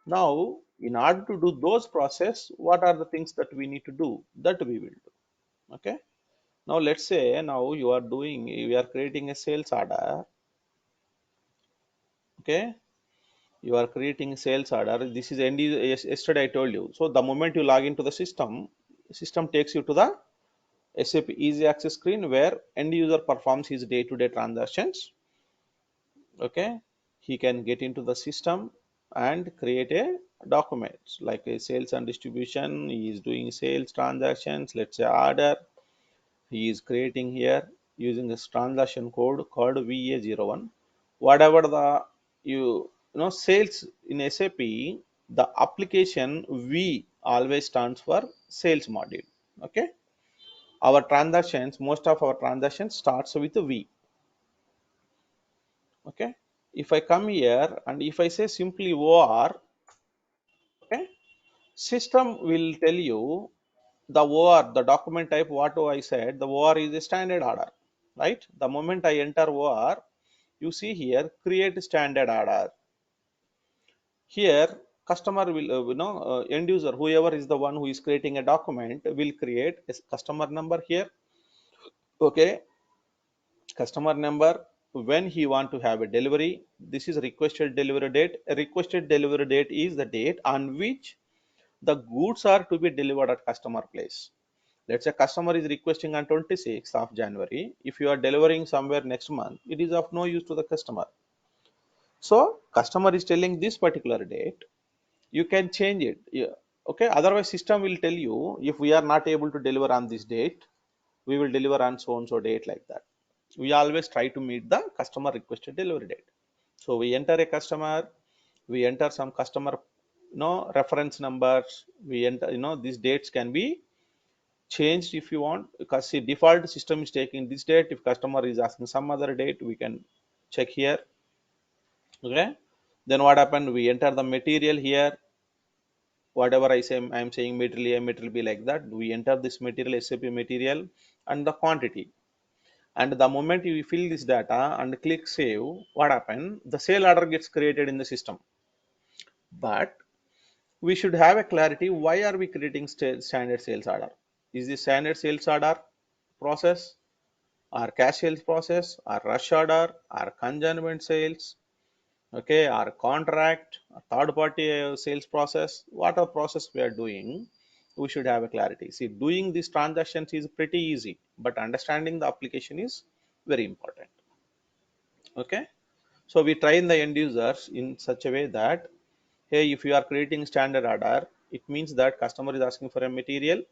now in order to do those process, what are the things that we need to do, that we will do. Okay. Now let's say now you are creating a sales order. Okay, you are creating a sales order. This is yesterday I told you. So the moment you log into the system takes you to the SAP easy access screen where end user performs his day-to-day transactions. Okay, he can get into the system and create a document like a sales and distribution. He is doing sales transactions, let's say order. He is creating here using this transaction code called VA01. Whatever the sales in SAP, the application V always stands for sales module. Okay, our transactions, most of our transactions starts with V. Okay, if I come here and if I say simply OR, okay, system will tell you the OR, the document type, what I said, the OR is a standard order, right? The moment I enter OR, you see here create standard order. Here customer will end user, whoever is the one who is creating a document, will create a customer number here. Okay, customer number. When he want to have a delivery, this is requested delivery date. A requested delivery date is the date on which the goods are to be delivered at customer place. Let's say customer is requesting on 26th of January. If you are delivering somewhere next month, it is of no use to the customer. So customer is telling this particular date, you can change it. Yeah. Okay, otherwise system will tell you if we are not able to deliver on this date, we will deliver on so and so date, like that. We always try to meet the customer requested delivery date. So we enter a customer, we enter some customer reference numbers, we enter these dates can be changed if you want, because see default system is taking this date. If customer is asking some other date, we can check here. Okay, then what happened, we enter the material here. Whatever I say, I'm saying material A, material B, like that. We enter this material, SAP material, and the quantity. And the moment you fill this data and click save, what happened, the sale order gets created in the system. But we should have a clarity, why are we creating standard sales order? Is this standard sales order process, or cash sales process, or rush order, or consignment sales, okay, or contract, or third party sales process? What a process we are doing, we should have a clarity. See, doing these transactions is pretty easy, but understanding the application is very important. Okay, so we train the end users in such a way that, hey, if you are creating standard order, it means that customer is asking for a material,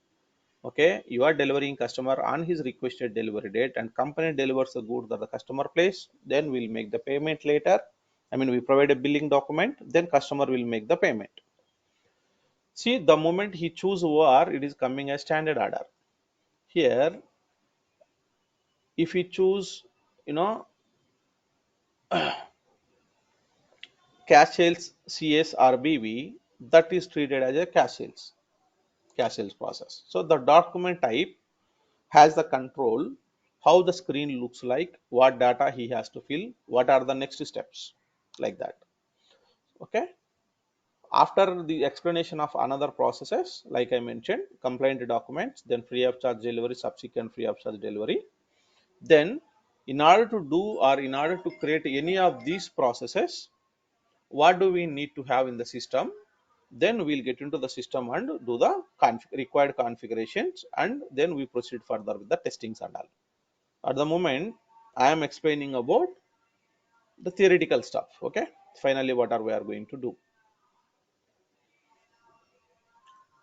Okay, you are delivering customer on his requested delivery date, and company delivers the goods that the customer place. Then we'll make the payment later. I mean, we provide a billing document, then customer will make the payment. See, the moment he choose OR, it is coming as standard order. Here, if he choose, you know, cash sales CS or BV, that is treated as a cash sales process. So the document type has the control how the screen looks like, what data he has to fill, what are the next steps, like that. Okay. After the explanation of another processes, like I mentioned, complaint documents, then free of charge delivery, subsequent free of charge delivery. Then, in order to do or in order to create any of these processes, what do we need to have in the system? Then we'll get into the system and do the required configurations, and then we proceed further with the testings and all. At the moment, I am explaining about the theoretical stuff. Okay, finally, what are we are going to do?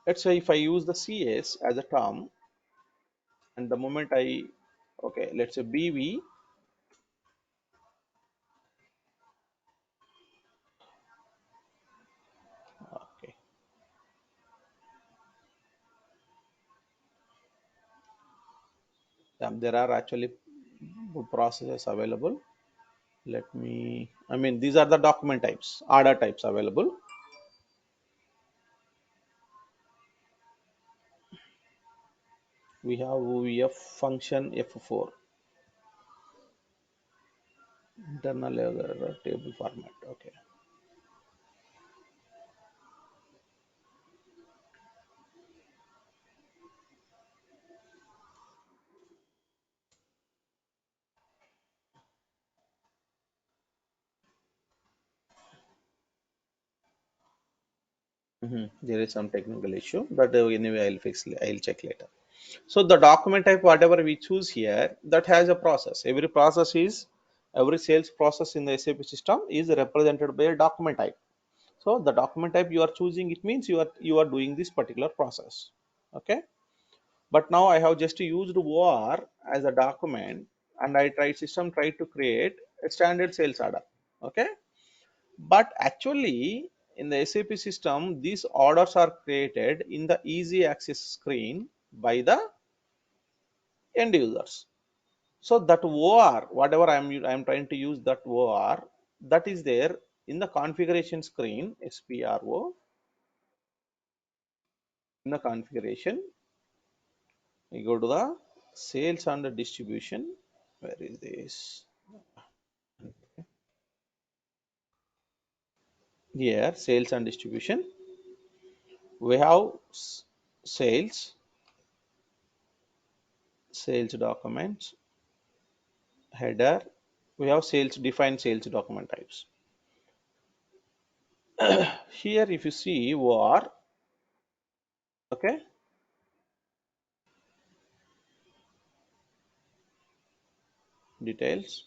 Let's say if I use the CS as a term, and the moment I, okay, let's say BV, okay, there are actually processes available. Let me, I mean, these are the document types, order types available. We have OVF function F4, internal table format. Okay. There is some technical issue, but anyway, I'll fix. I'll check later. So the document type, whatever we choose here, that has a process. Every sales process in the SAP system is represented by a document type. So the document type you are choosing, it means you are doing this particular process. Okay. But now I have just used OR as a document, and I tried system tried to create a standard sales order. Okay. But actually, in the SAP system, these orders are created in the easy access screen by the end users. So that OR, whatever I'm trying to use that OR, that is there in the configuration screen, SPRO. In the configuration, we go to the sales and the distribution. Where is this? Here, sales and distribution. We have sales, sales documents, header. We have sales defined sales document types. Here, if you see OR, okay, details.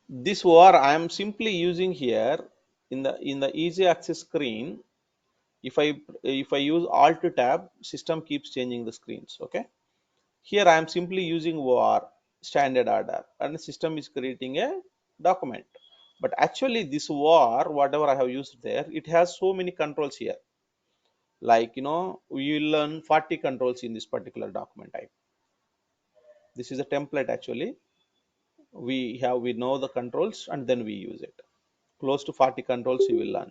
This OR I am simply using here in the easy access screen. If I use Alt tab, system keeps changing the screens. Okay. Here I am simply using OR standard order, and the system is creating a document. But actually, this OR, whatever I have used there, it has so many controls here. Like we will learn 40 controls in this particular document type. This is a template actually. We know the controls and then we use it. Close to 40 controls you will learn.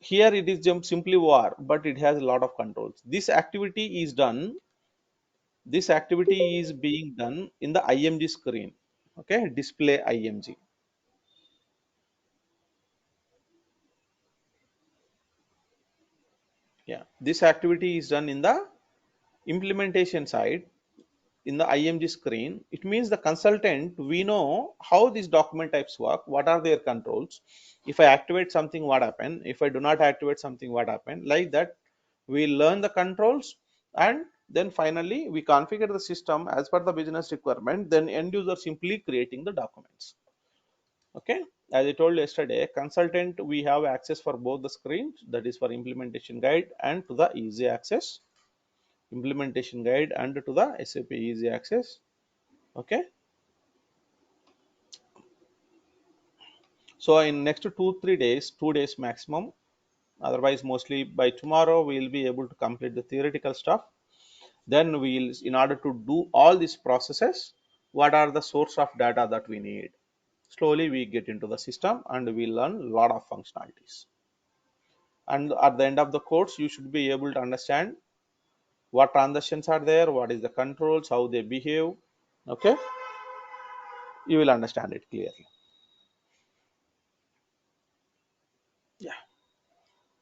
Here it is just simply OR, but it has a lot of controls. This activity is being done in the IMG screen. Okay, display IMG. Yeah, this activity is done in the implementation side in the IMG screen. It means the consultant, we know how these document types work, what are their controls. If I activate something, what happen? If I do not activate something, what happen? Like that, we learn the controls, and then finally we configure the system as per the business requirement. Then end user simply creating the documents. Okay. As I told yesterday, consultant, we have access for both the screens, that is for implementation guide and to the easy access. implementation guide and to the SAP easy access. Okay, so in next 2 3 days, 2 days maximum, otherwise mostly by tomorrow we will be able to complete the theoretical stuff. Then we'll, in order to do all these processes, what are the source of data that we need, slowly we get into the system and we learn a lot of functionalities. And at the end of the course you should be able to understand what transactions are there, what is the controls, how they behave. Okay, you will understand it clearly. Yeah,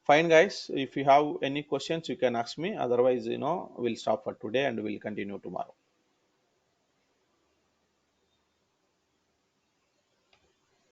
fine guys, if you have any questions you can ask me, otherwise we'll stop for today and we'll continue tomorrow.